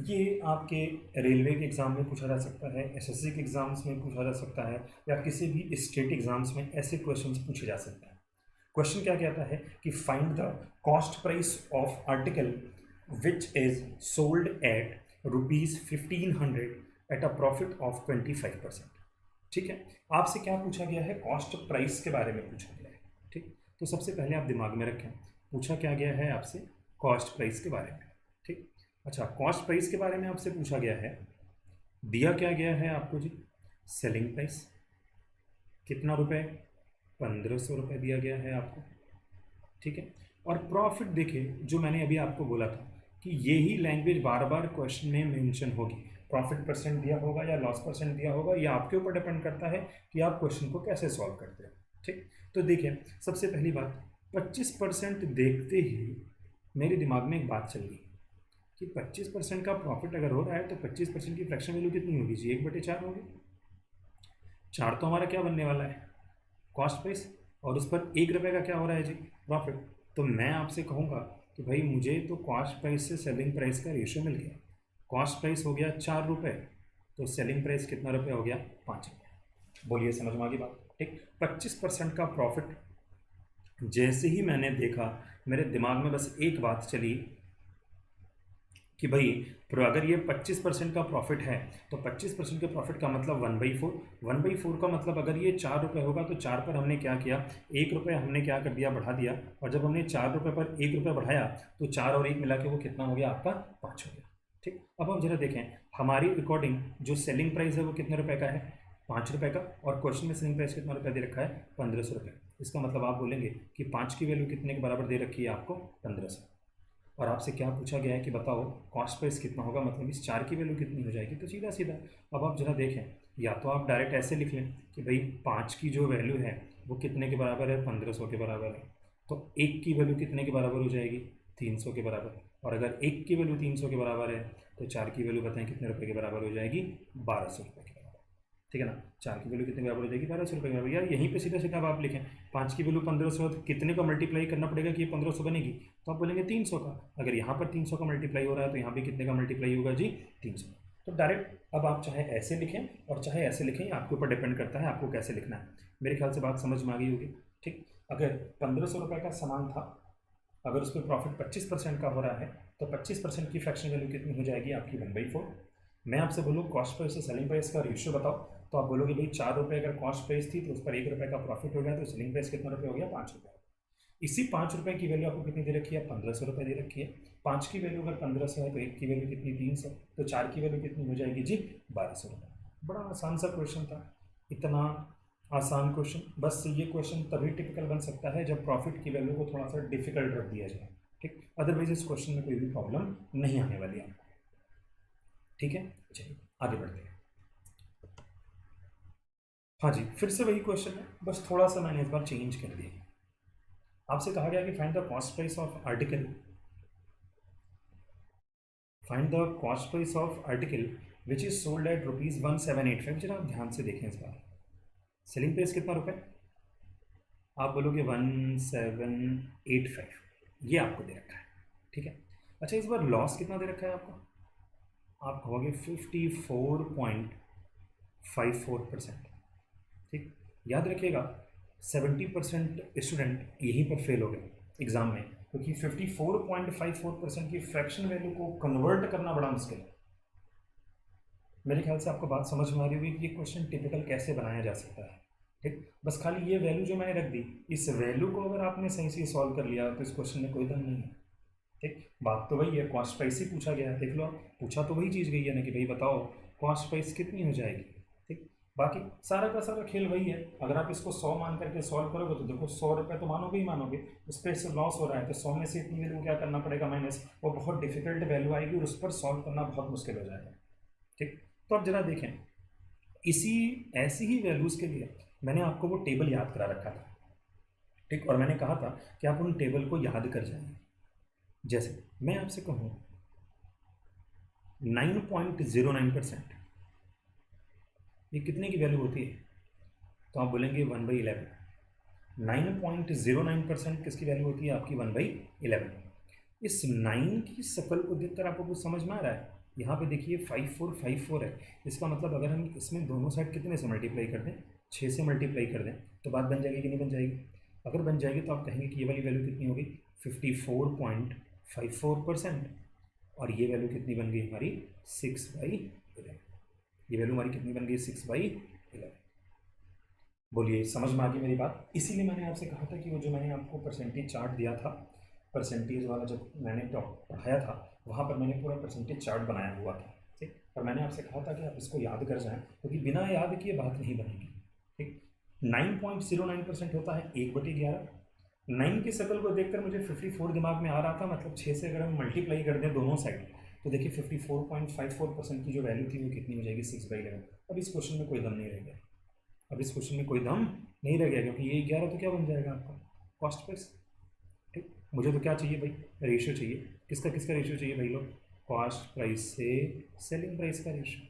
ये आपके रेलवे के एग्ज़ाम में पूछा जा सकता है, एसएससी के एग्ज़ाम्स में पूछा जा सकता है, या किसी भी स्टेट एग्ज़ाम्स में ऐसे क्वेश्चंस पूछे जा सकते हैं। क्वेश्चन क्या कहता है कि find the cost price of article which is sold at ₹1500 at a profit of 25%। ठीक है, आपसे क्या पूछा गया है, कॉस्ट प्राइस के बारे में पूछा गया है। ठीक, तो सबसे पहले आप दिमाग में रखें, पूछा क्या गया है आपसे, कॉस्ट प्राइस के बारे में। ठीक, अच्छा, कॉस्ट प्राइस के बारे में आपसे पूछा गया है, दिया क्या गया है आपको जी, सेलिंग प्राइस कितना रुपए, 1500 रुपये दिया गया है आपको। ठीक है, और प्रॉफिट देखिए, जो मैंने अभी आपको बोला था कि यही लैंग्वेज बार बार क्वेश्चन में मेंशन होगी, प्रॉफिट परसेंट दिया होगा या लॉस परसेंट दिया होगा, ये आपके ऊपर डिपेंड करता है कि आप क्वेश्चन को कैसे सॉल्व करते हैं। ठीक, तो देखिए सबसे पहली बात, 25% देखते ही मेरे दिमाग में एक बात चल गई कि 25% का प्रॉफिट अगर हो रहा है तो 25% की फ्रैक्शन वैल्यू कितनी होगी जी, 1/4 होगी। 4 तो हमारा क्या बनने वाला है, कॉस्ट प्राइस, और उस पर ₹1 का क्या हो रहा है जी, प्रॉफिट। तो मैं आपसे कहूँगा कि भाई मुझे तो कॉस्ट प्राइस से सेलिंग प्राइस का रेशियो मिल गया, कॉस्ट प्राइस हो गया ₹4, तो सेलिंग प्राइस कितना रुपये हो गया, ₹5। बोलिए समझ में आ गई बात। ठीक, 25% का प्रॉफिट जैसे ही मैंने देखा, मेरे दिमाग में बस एक बात चली कि भाई अगर ये 25% का प्रॉफिट है तो 25% के प्रॉफिट का मतलब 1/4, 1/4 का मतलब अगर ये ₹4 होगा तो 4 पर हमने क्या किया, ₹1 हमने क्या कर दिया, बढ़ा दिया, और जब हमने ₹4 पर ₹1 बढ़ाया तो 4 और 1 मिला के वो कितना हो गया आपका, 5 हो गया। ठीक, अब हम जरा देखें हमारी अकॉर्डिंग जो सेलिंग प्राइस है वो कितने रुपए का है, ₹5 का, और क्वेश्चन में सेलिंग प्राइस कितना रुपया दे रखा है, 1500 रुपये। इसका मतलब आप बोलेंगे कि 5 की वैल्यू कितने के बराबर दे रखी है आपको, 1500। और आपसे क्या पूछा गया है कि बताओ कॉस्ट प्राइस कितना होगा, मतलब इस 4 की वैल्यू कितनी हो जाएगी, तो सीधा सीधा अब आप जरा देखें, या तो आप डायरेक्ट ऐसे लिख लें कि भाई 5 की जो वैल्यू है वो कितने के बराबर है, 1500 के बराबर है, तो 1 की वैल्यू कितने के बराबर हो जाएगी, 300 के बराबर, और अगर 1 की वैल्यू 300 के बराबर है तो 4 की वैल्यू बताएं कितने रुपये के बराबर हो जाएगी, 1200 रुपये के बराबर। ठीक है ना, 4 की वैल्यू कितने बराबर हो जाएगी, 1200 रुपये के बराबर। यार यहीं पे सीधा सीधा अब आप लिखें, 5 की वैल्यू 1500 है तो कितने का मल्टीप्लाई करना पड़ेगा कि ये 1500 बनेगी, तो आप बोलेंगे 300 का। अगर यहाँ पर 300 का मल्टीप्लाई हो रहा है तो यहाँ भी कितने का मल्टीप्लाई होगा जी, 300। तो डायरेक्ट अब आप चाहे ऐसे लिखें और चाहे ऐसे लिखें, ये आपके ऊपर डिपेंड करता है आपको कैसे लिखना है। मेरे ख्याल से बात समझ में आ गई होगी। ठीक, अगर 1500 रुपये का सामान था, अगर उस पर प्रॉफिट 25% का हो रहा है तो 25% की फ्रैक्शन वैल्यू कितनी हो जाएगी आपकी, 1/4। मैं आपसे बोलूँ कॉस्ट प्राइस से सेलिंग प्राइस का रेशियो बताओ, तो आप बोलोगे भाई ₹4 अगर कॉस्ट प्राइस थी तो उस पर ₹1 का प्रॉफिट हो गया, तो सेलिंग प्राइस कितना रुपये हो गया, ₹5। इसी ₹5 की वैल्यू आपको कितनी दे रखी है, 1500 रुपये दे रखी है। 5 की वैल्यू अगर 1500 है तो 1 की वैल्यू कितनी, 300, तो 4 की वैल्यू कितनी हो जाएगी जी, 1200 रुपये। बड़ा आसान सा क्वेश्चन था, इतना आसान क्वेश्चन, बस ये क्वेश्चन तभी टिपिकल बन सकता है जब प्रॉफिट की वैल्यू को थोड़ा सा डिफिकल्ट रख दिया जाए। ठीक, अदरवाइज इस क्वेश्चन में कोई भी प्रॉब्लम नहीं आने वाली है। ठीक है, चलिए आगे बढ़ते हैं। हाँ जी, फिर से वही क्वेश्चन है, बस थोड़ा सा मैंने इस बार चेंज कर दिया। आपसे कहा गया कि find the cost price of article, find the cost price of article which is sold at ₹1785। जरा आप ध्यान से देखें इस बार, सेलिंग प्राइस कितना रुपए, आप बोलोगे 1785, ये आपको दे रखा है। ठीक है, अच्छा इस बार लॉस कितना दे रखा है आपको, आप कहोगे 54.54%। ठीक, याद रखिएगा 70% स्टूडेंट यहीं पर फेल हो गए एग्जाम में, क्योंकि 54.54% की फ्रैक्शन वैल्यू को कन्वर्ट करना बड़ा मुश्किल है। मेरे ख्याल से आपको बात समझ में आ रही होगी कि ये क्वेश्चन टिपिकल कैसे बनाया जा सकता है। ठीक, बस खाली ये वैल्यू जो मैंने रख दी, इस वैल्यू को अगर आपने सही से सॉल्व कर लिया तो इस क्वेश्चन में कोई दम नहीं है। ठीक, बात तो वही है, कॉस्ट प्राइस ही पूछा गया है, देख लो आप, पूछा तो वही चीज़ गई है ना कि भाई बताओ कॉस्ट प्राइस कितनी हो जाएगी। ठीक, बाकी सारा का सारा खेल वही है, अगर आप इसको 100 मान करके सॉल्व करोगे तो देखो ₹100 तो मानोगे ही मानोगे, उस पर से लॉस हो रहा है तो 100 में से इतनी वैल्यू क्या करना पड़ेगा, माइनस, वो बहुत डिफिकल्ट वैल्यू आएगी और उस पर सॉल्व करना बहुत मुश्किल हो जाएगा। ठीक, तो अब जरा देखें, इसी ऐसी ही वैल्यूज़ के लिए मैंने आपको वो टेबल याद करा रखा था। ठीक, और मैंने कहा था कि आप उन टेबल को याद कर जाएंगे। जैसे मैं आपसे कहूँ 9.09%, ये कितने की वैल्यू होती है, तो आप बोलेंगे 1/11। 9.09% किसकी वैल्यू होती है आपकी, 1/11। इस 9 की शकल को देखकर आपको कुछ समझ में आ रहा है, यहाँ पे देखिए 5454 है, इसका मतलब अगर हम इसमें दोनों साइड कितने से मल्टीप्लाई कर दें, 6 से मल्टीप्लाई कर दें तो बात बन जाएगी कि नहीं बन जाएगी। अगर बन जाएगी तो आप कहेंगे कि ये वाली वैल्यू कितनी होगी 54.54%, और ये वैल्यू कितनी बन गई हमारी 6/11। ये वैल्यू हमारी कितनी बन गई 6/11। बोलिए समझ में आ गई मेरी बात। इसीलिए मैंने आपसे कहा था कि वो जो मैंने आपको परसेंटेज चार्ट दिया था, परसेंटेज वाला जब मैंने पढ़ाया था वहाँ पर मैंने पूरा परसेंटेज चार्ट बनाया हुआ था, ठीक। और मैंने आपसे कहा था कि आप इसको याद कर जाएं, क्योंकि बिना याद किए बात नहीं बनेगी, ठीक। 9.09% होता है 1/11। 9 की शक्ल को देखकर मुझे 54 दिमाग में आ रहा था, मतलब 6 से अगर हम मल्टीप्लाई कर दें दोनों साइड तो देखिए 54.54% की जो वैल्यू थी वो कितनी हो जाएगी 6/11। अब इस क्वेश्चन में कोई दम नहीं रह गया, अब इस क्वेश्चन में कोई दम नहीं रह गया, क्योंकि ये 11 तो क्या बन जाएगा आपका कॉस्ट प्राइस, ठीक। मुझे तो क्या चाहिए भाई, रेशियो चाहिए। किसका किसका रेशियो चाहिए भाई लोग, कॉस्ट प्राइस से सेलिंग प्राइस का रेशियो,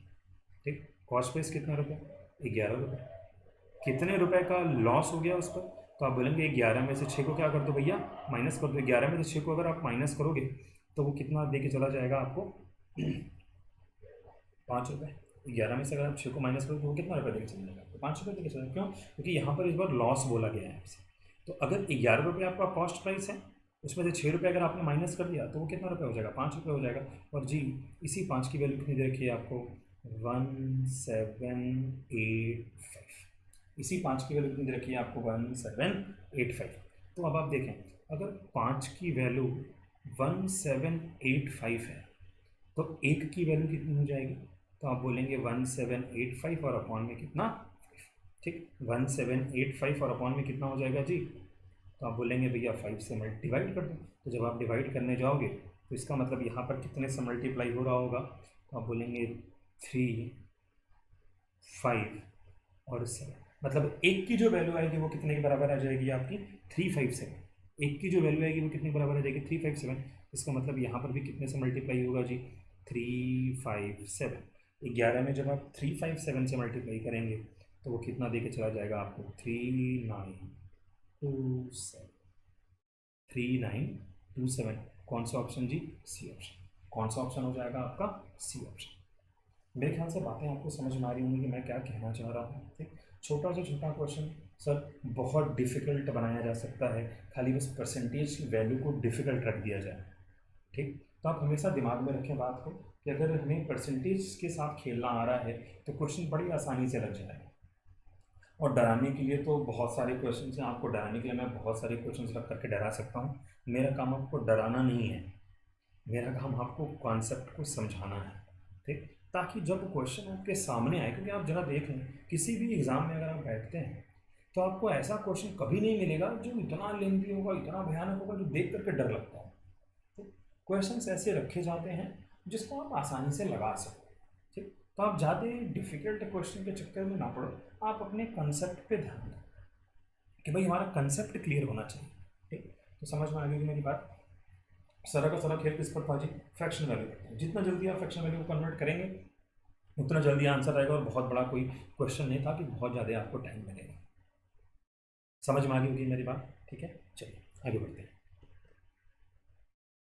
ठीक। कॉस्ट प्राइस कितना रुपये, 11 रुपये। कितने रुपए का लॉस हो गया उस पर, तो आप बोलेंगे 11 में से 6 को क्या कर दो भैया, माइनस कर दो। 11 में से 6 को अगर आप माइनस करोगे तो वो कितना दे के चला जाएगा आपको 5 रुपये। 11 में से अगर आप 6 को माइनस करोगे तो वो कितना रुपये देके चला जाएगा आपको, 5 रुपये देके चला जाएगा। क्यों, क्योंकि यहाँ पर इस बार लॉस बोला गया है आपसे। तो अगर 11 रुपये आपका कॉस्ट प्राइस है, उसमें से 6 रुपये अगर आपने माइनस कर दिया तो वो कितना रुपये हो जाएगा, 5 रुपये हो जाएगा। और जी इसी 5 की वैल्यू कितनी दे रखी है आपको, 1785। इसी 5 की वैल्यू कितनी दे रखी है आपको, 1785। तो अब आप देखें, अगर 5 की वैल्यू 1785 है तो 1 की वैल्यू कितनी हो जाएगी, तो आप बोलेंगे 1785 और अपॉन में कितना 5, ठीक। 1785 और अपॉन में कितना हो जाएगा जी, तो आप बोलेंगे भैया 5 से डिवाइड कर दो। तो जब आप डिवाइड करने जाओगे तो इसका मतलब यहाँ पर कितने से मल्टीप्लाई हो रहा होगा, तो आप बोलेंगे 3, 5 और 7। मतलब 1 की जो वैल्यू आएगी वो कितने के बराबर आ जाएगी आपकी 357। 1 की जो वैल्यू आएगी वो कितने के बराबर आ जाएगी 357। इसका मतलब यहाँ पर भी कितने से मल्टीप्लाई होगा जी 357। 11 में जब आप 357 से मल्टीप्लाई करेंगे तो वो कितना दे के चला जाएगा आपको 3927। 3927 कौन सा ऑप्शन जी, सी ऑप्शन। कौन सा ऑप्शन हो जाएगा आपका, सी ऑप्शन। मेरे ख्याल से बातें आपको समझ में आ रही होंगी कि मैं क्या कहना चाह रहा हूँ, ठीक। छोटा से छोटा क्वेश्चन सर बहुत डिफ़िकल्ट बनाया जा सकता है, खाली बस परसेंटेज की वैल्यू को डिफ़िकल्ट रख दिया जाए, ठीक। तो आप हमेशा दिमाग में रखें बात को कि अगर हमें परसेंटेज के साथ खेलना आ रहा है तो क्वेश्चन बड़ी आसानी से लग जाएगा। और डराने के लिए तो बहुत सारे क्वेश्चन हैं, आपको डराने के लिए मैं बहुत सारे क्वेश्चन रख करके डरा सकता हूँ। मेरा काम आपको डराना नहीं है, मेरा काम आपको कॉन्सेप्ट को समझाना है, ठीक। ताकि जब क्वेश्चन आपके सामने आए, क्योंकि आप जरा देख लें किसी भी एग्ज़ाम में अगर आप बैठते हैं तो आपको ऐसा क्वेश्चन कभी नहीं मिलेगा जो इतना लेंथी होगा, इतना भयानक होगा, जो देख करके डर लगता है। तो क्वेश्चंस ऐसे रखे जाते हैं जिसको आप आसानी से लगा सको, ठीक। तो आप ज़्यादा डिफ़िकल्ट क्वेश्चन के चक्कर में ना पड़ो, आप अपने कंसेप्ट पे ध्यान दें कि भाई हमारा कंसेप्ट क्लियर होना चाहिए, ठीक। तो समझ में आ गई मेरी बात। सारा का सारा खेल किस पर था जी, फ्रैक्शन वैल्यू पर। जितना जल्दी आप फ्रैक्शन वैल्यू को कन्वर्ट करेंगे उतना जल्दी आंसर आएगा, और बहुत बड़ा कोई क्वेश्चन नहीं था कि बहुत ज़्यादा आपको टाइम लगेगा। समझ में आ गई होगी मेरी बात, ठीक है। चलिए आगे बढ़ते हैं।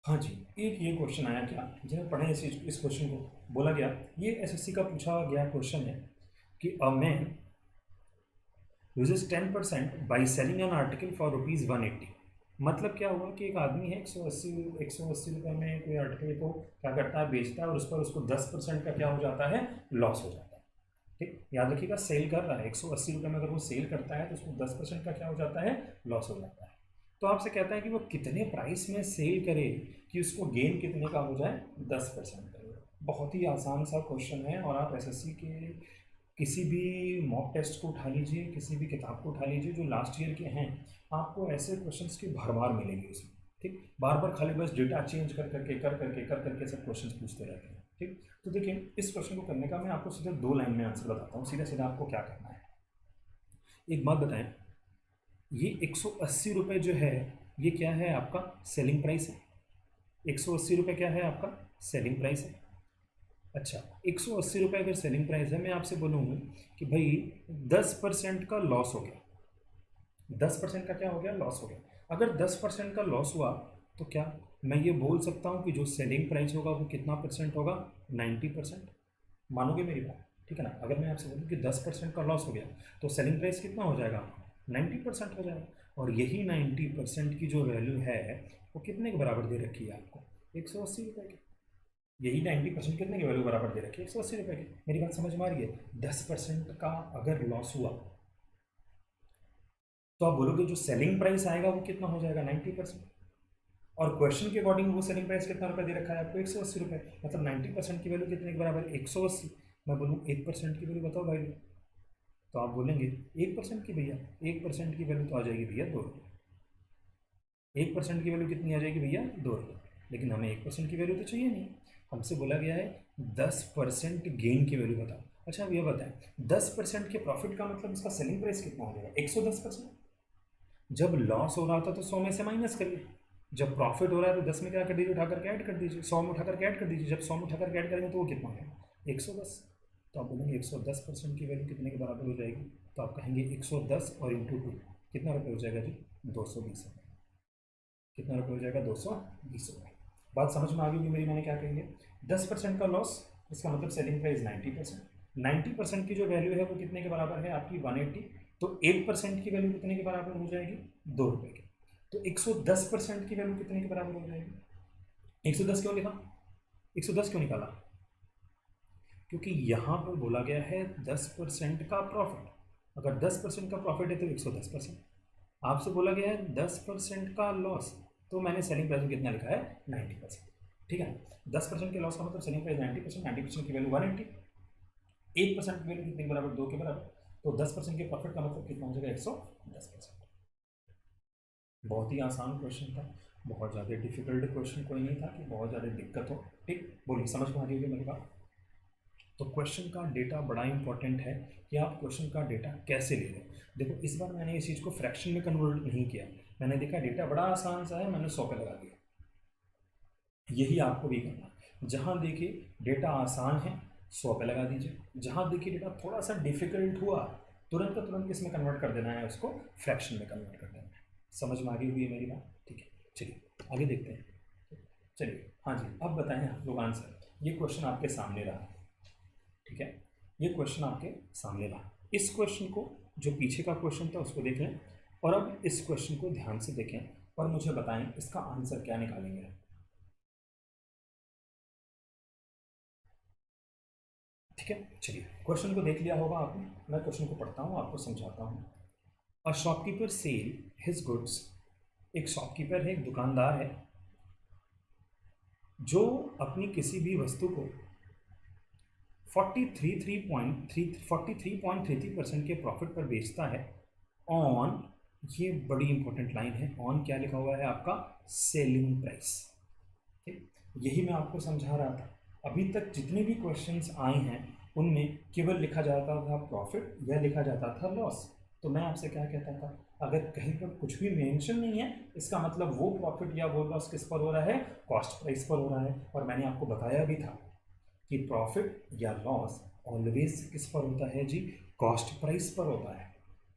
हाँ जी, एक ये क्वेश्चन आया क्या, जब पढ़ें इस क्वेश्चन को, बोला गया ये एसएससी का पूछा गया क्वेश्चन है कि a man uses 10% by selling an article for ₹180। मतलब क्या हुआ कि एक आदमी है 180 रुपये में कोई आर्टिकल को क्या करता है, बेचता है, और उस पर उसको 10% का क्या हो जाता है, लॉस हो जाता है, ठीक। याद रखिएगा सेल कर रहा है 180 रुपये में, अगर वो सेल करता है तो उसको 10% का क्या हो जाता है, लॉस हो जाता है। तो आपसे कहता है कि वो कितने प्राइस में सेल करे कि उसको गेन कितने का हो जाए, 10% का। बहुत ही आसान सा क्वेश्चन है, और आप एसएससी के किसी भी मॉक टेस्ट को उठा लीजिए, किसी भी किताब को उठा लीजिए जो लास्ट ईयर के हैं, आपको ऐसे क्वेश्चंस की भरमार मिलेंगे इसमें, ठीक। बार बार खाली बस डेटा चेंज कर करके सब क्वेश्चंस पूछते रहते हैं, ठीक। तो देखिए इस क्वेश्चन को करने का मैं आपको सीधे 2 लाइन में आंसर बताता हूँ, सीधा सीधा आपको क्या करना है। एक बात बताएं, ये 180 रुपये जो है ये क्या है, आपका सेलिंग प्राइस है। 180 रुपये क्या है, आपका सेलिंग प्राइस है। अच्छा, 180 रुपये अगर सेलिंग प्राइस है, मैं आपसे बोलूँगा कि भाई 10% का लॉस हो गया, 10% का क्या हो गया, लॉस हो गया। अगर 10% का लॉस हुआ तो क्या मैं ये बोल सकता हूँ कि जो सेलिंग प्राइस होगा वो कितना परसेंट होगा, 90%। मानोगे मेरी बात, ठीक है ना। अगर मैं आपसे बोलूँ कि 10% का लॉस हो गया तो सेलिंग प्राइस कितना हो जाएगा, 90% हो जाएगा। और यही 90% की जो वैल्यू है वो कितने के बराबर दे रखी है आपको? 180 रुपये की। यही 90% कितने की वैल्यू बराबर दे रखी है? 180 रुपये की। मेरी बात समझ में आ रही है? 10% का अगर लॉस हुआ तो आप बोलोगे जो सेलिंग प्राइस आएगा वो कितना हो जाएगा? 90%। और क्वेश्चन के अकॉर्डिंग वो सेलिंग प्राइस कितना रुपये दे रखा है आपको? 180 रुपये। मतलब 90% की वैल्यू कितने के बराबर? 180। मैं बोलूँ 1% की वैल्यू बताओ भाई, तो आप बोलेंगे 1% की भैया, 1% की वैल्यू तो आ जाएगी भैया 2 रुपये। 1% की वैल्यू कितनी आ जाएगी भैया? 2 रुपये। लेकिन हमें 1% की वैल्यू तो चाहिए नहीं, हमसे बोला गया है 10% गेन की वैल्यू बताओ। अच्छा अब ये बताएं, 10% के प्रॉफिट का मतलब इसका सेलिंग प्राइस कितना हो जाएगा? 110%। जब लॉस हो रहा था तो 100 में से माइनस करिए, जब प्रॉफिट हो रहा है तो 10 में क्या कर दीजिए? उठा करके ऐड कर दीजिए, 100 में उठा करके ऐड कर दीजिए। जब 100 में उठा करके ऐड करेंगे तो वो कितना होगा? 110। तो आप बोलेंगे 110% की वैल्यू कितने के बराबर हो जाएगी? तो आप कहेंगे 110 और इंटू 2 कितना रुपये हो जाएगा जी? 220 रुपये। कितना रुपये हो जाएगा? 220 रुपये। बात समझ में आ गई होगी मेरी, मैंने क्या कही है? 10% का लॉस, इसका मतलब सेलिंग प्राइस 90%। 90% की जो वैल्यू है वो कितने के बराबर है आपकी? 180। तो 1% की वैल्यू कितने के बराबर हो जाएगी? 2 रुपये की। तो 110% की वैल्यू कितने के बराबर हो जाएगी? 110 क्यों लिखा? 110 क्यों निकाला? क्योंकि यहाँ पर बोला गया है 10% का प्रॉफिट। अगर 10% का प्रॉफिट है तो 110%। आपसे बोला गया है 10% का लॉस, तो मैंने सेलिंग प्राइस में कितना लिखा है? 90%। ठीक है, 10% के लॉस का मतलब सेलिंग प्राइस 90%, 90% की वैल्यू 180। 1% की वैल्यू कितने के बराबर? 2 के बराबर। तो 10% के प्रॉफिट का मतलब कितना हो जाएगा? 110%। बहुत ही आसान क्वेश्चन था, बहुत ज़्यादा डिफिकल्ट क्वेश्चन कोई नहीं था कि बहुत ज़्यादा दिक्कत हो। ठीक, बोलिए समझ में आ रही होगी मेरी बात? तो क्वेश्चन का डेटा बड़ा इंपॉर्टेंट है कि आप क्वेश्चन का डेटा कैसे ले रहे हैं। देखो इस बार मैंने इस चीज़ को फ्रैक्शन में कन्वर्ट नहीं किया, मैंने देखा डेटा बड़ा आसान सा है, मैंने 100 पे लगा दिया। यही आपको भी करना है, जहाँ देखिए डेटा आसान है 100 पे लगा दीजिए, जहाँ देखिए डेटा थोड़ा सा डिफिकल्ट हुआ तुरंत का तुरंत किस में कन्वर्ट कर देना है? उसको फ्रैक्शन में कन्वर्ट कर देना है। समझ में आ गई हुई है मेरी बात? ठीक है, चलिए आगे देखते हैं। चलिए हाँ जी, अब बताएं आप लोग आंसर। ये क्वेश्चन आपके सामने रहा, ठीक है, ये क्वेश्चन आपके सामने रहा। इस क्वेश्चन को, जो पीछे का क्वेश्चन था उसको देख लें, और अब इस क्वेश्चन को ध्यान से देखें और मुझे बताएं इसका आंसर क्या निकालेंगे। ठीक है, चलिए क्वेश्चन को देख लिया होगा आपने, मैं क्वेश्चन को पढ़ता हूँ आपको समझाता हूँ। A shopkeeper sell his goods, एक शॉपकीपर है, एक दुकानदार है जो अपनी किसी भी वस्तु को 43.33% के प्रॉफिट पर बेचता है ऑन, ये बड़ी इंपॉर्टेंट लाइन है, ऑन क्या लिखा हुआ है आपका? Selling price. ठीक, यही मैं आपको समझा रहा था। अभी तक जितने भी क्वेश्चंस आए हैं उनमें केवल लिखा जाता था प्रॉफिट या लिखा जाता था लॉस। तो मैं आपसे क्या कहता था, अगर कहीं पर कुछ भी मेंशन नहीं है इसका मतलब वो प्रॉफिट या वो लॉस किस पर हो रहा है? कॉस्ट प्राइस पर हो रहा है। और मैंने आपको बताया भी था कि प्रॉफिट या लॉस ऑलवेज किस पर होता है जी? कॉस्ट प्राइस पर होता है।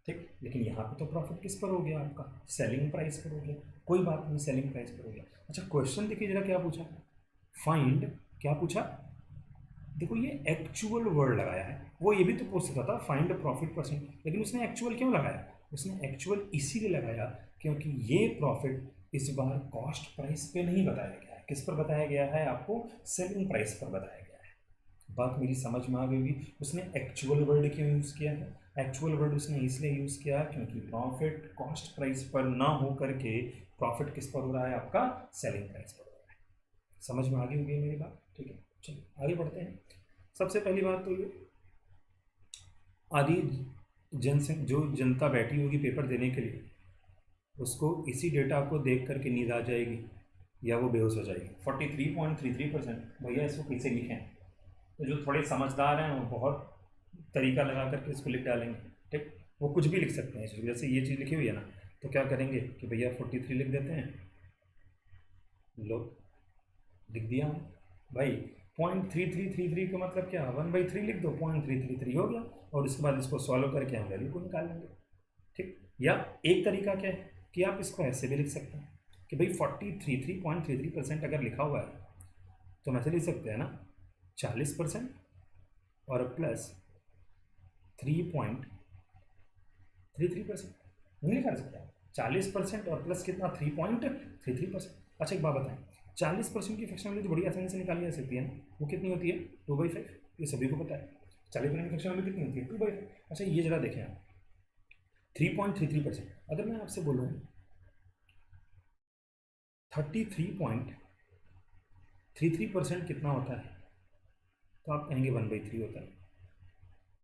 ठीक, लेकिन यहाँ पे तो प्रॉफिट किस पर हो गया आपका? सेलिंग प्राइस पर हो गया। कोई बात नहीं, सेलिंग प्राइस पर हो गया। अच्छा क्वेश्चन देखिए जरा क्या पूछा, फाइंड, क्या पूछा? देखो ये एक्चुअल वर्ड लगाया है, वो ये भी तो पूछ सकता था फाइंड प्रॉफिट परसेंट, लेकिन उसने एक्चुअल क्यों लगाया? उसने एक्चुअल इसीलिए लगाया क्योंकि ये प्रॉफिट इस बार कॉस्ट प्राइस पे नहीं बताया गया है। किस पर बताया गया है आपको? सेलिंग प्राइस पर बताया गया है। बात मेरी समझ में आ गई होगी। उसने एक्चुअल वर्ड क्यों यूज़ किया है? एक्चुअल वर्ड उसने इसलिए यूज़ किया क्योंकि प्रॉफिट कॉस्ट प्राइस पर ना हो करके प्रॉफिट किस पर हो रहा है आपका? सेलिंग प्राइस पर हो रहा है। समझ में आ गई होगी मेरी बात? ठीक है, चलिए आगे बढ़ते हैं। सबसे पहली बात तो ये, आदि जो जनता बैठी होगी पेपर देने के लिए, उसको इसी डेटा को देख करके नींद आ जाएगी या वो बेहोश हो जाएगी। 43.33%, भैया इसको कैसे लिखें? तो जो थोड़े समझदार हैं वो बहुत तरीका लगा करके इसको लिख डालेंगे। ठीक, वो कुछ भी लिख सकते हैं, जैसे ये चीज़ लिखी हुई है ना, तो क्या करेंगे कि भैया 43 लिख देते हैं, लो लिख दिया भाई। 0.3333 का मतलब क्या? 1/3 लिख दो, 0.333 हो गया, और इसके बाद इसको सॉल्व करके हम वैल्यू को निकाल लेंगे। ठीक, या एक तरीका क्या है कि आप इसको ऐसे भी लिख सकते हैं कि भाई 43.33% अगर लिखा हुआ है तो हम ऐसे लिख सकते हैं ना, 40% और प्लस 3.33%, नहीं लिखा जा सकता है? 40% और प्लस कितना 3.33%। अच्छा एक बात बताएं, 40% की फ्रैक्शन वैल्यू तो बड़ी आसानी से निकाली जा सकती है ना, वो कितनी होती है 2/5, ये सभी को पता है। 40% की फ्रैक्शन वैल्यू कितनी होती है 2/5। अच्छा ये जरा देखें आप 3.33%, अगर मैं आपसे बोलूँ 33.33% कितना होता है, तो आप कहेंगे 1/3 होता है,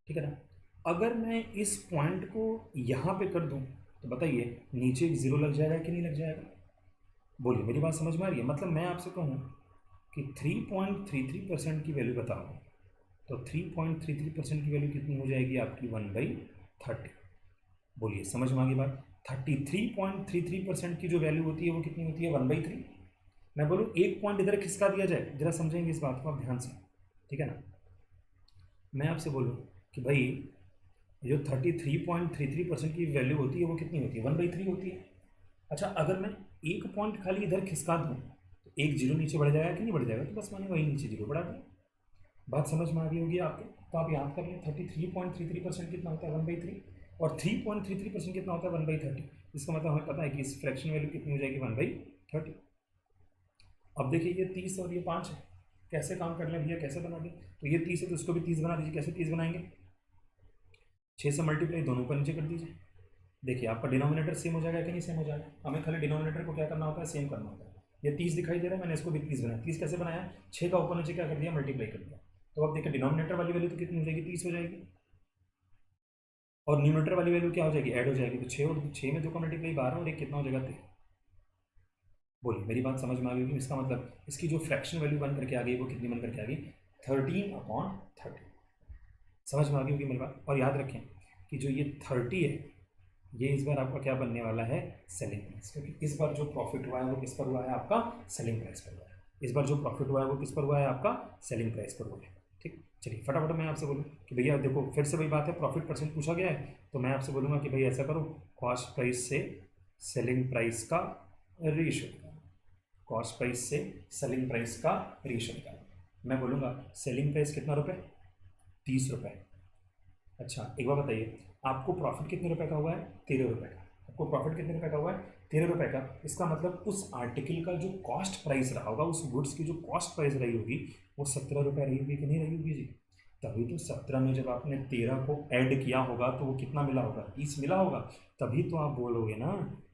ठीक है ना। अगर मैं इस पॉइंट को यहाँ पे कर दूँ तो बताइए नीचे एक जीरो लग जाएगा कि नहीं लग जाएगा, बोलिए मेरी बात समझ में आ रही है। मतलब मैं आपसे कहूँ कि 3.33% की वैल्यू बताओ, तो 3.33% की वैल्यू कितनी हो जाएगी आपकी 1/30। बोलिए समझ में आ गई बात। 33.33% की जो वैल्यू होती है वो कितनी होती है 1/3। मैं बोलूँ एक पॉइंट इधर खिसका दिया जाए, जरा समझेंगे इस बात को आप ध्यान से, ठीक है ना। मैं आपसे बोलूँ कि भाई जो 33.33% की वैल्यू होती है वो कितनी होती है 1/3 होती है। अच्छा अगर मैं एक पॉइंट खाली इधर खिसका दूँ तो एक जीरो नीचे बढ़ जाएगा कि नहीं बढ़ जाएगा, तो बस मैंने वही नीचे जीरो बढ़ा दिया। बात समझ में आ गई होगी आपको, तो आप याद कर लें 33.33% कितना होता है 1/3, और 3.33% कितना होता है 1/30। इसका मतलब हमें पता है कि इस फ्रैक्शन वैल्यू कितनी हो जाएगी 1/30। अब देखिए ये 30 और ये 5 है, कैसे काम कर लें भैया, कैसे बना दें। तो ये 30 है तो इसको भी 30 बना दीजिए। कैसे 30 बनाएंगे, 6 से मल्टीप्लाई दोनों पर नीचे कर दीजिए। देखिए आपका डिनोमिनेटर सेम हो जाएगा कि नहीं सेम हो जाएगा, हमें खाली डिनोमिनेटर को क्या करना होता है सेम करना होता है। ये 30 दिखाई दे रहा है, मैंने इसको भी 30 बनाया। 30 कैसे बनाया, 6 का ऊपर नीचे क्या कर दिया मल्टीप्लाई कर दिया। तो अब देखिए डिनोमिनेटर वाली वैल्यू तो कितनी हो जाएगी 30 हो जाएगी, और न्यूमिनेटर वाली वैल्यू क्या हो जाएगी ऐड हो जाएगी। तो 6 और 6 में 2 का मल्टीप्लाई 12 और एक कितना हो जाएगा 13। बोलिए मेरी बात समझ में आ गई होगी। इसका मतलब इसकी जो फ्रैक्शन वैल्यू बन करके आ गई वो कितनी बन करके आ गई 13/30। समझ में आ गई होगी मेरी बात। और याद रखें कि जो ये 30 है ये इस बार आपका क्या बनने वाला है सेलिंग प्राइस, क्योंकि इस बार जो प्रॉफिट हुआ है वो किस पर हुआ है आपका सेलिंग प्राइस पर हुआ है। इस बार जो प्रॉफिट हुआ है वो किस पर हुआ है आपका सेलिंग प्राइस पर हुआ है। ठीक, चलिए फटाफट मैं आपसे बोलूँ कि भैया देखो फिर से वही बात है, प्रॉफिट परसेंट पूछा गया है तो मैं आपसे बोलूँगा कि भाई ऐसा करो कॉस्ट प्राइस से सेलिंग प्राइस का रेशियो निकालो। कॉस्ट प्राइस से सेलिंग प्राइस का रेशियो निकालो। मैं बोलूँगा सेलिंग प्राइस कितना रुपये 30 रुपये। अच्छा एक बार बताइए आपको प्रॉफिट कितने रुपए का हुआ है 13 रुपये का। आपको प्रॉफिट कितने रुपए का हुआ है 13 रुपये का। इसका मतलब उस आर्टिकल का जो कॉस्ट प्राइस रहा होगा, उस गुड्स की जो कॉस्ट प्राइस रही होगी वो 17 रुपये रही होगी कि नहीं रही होगी जी। तभी तो 17 में जब आपने 13 को ऐड किया होगा तो वो कितना मिला होगा 30 मिला होगा। तभी तो आप बोलोगे ना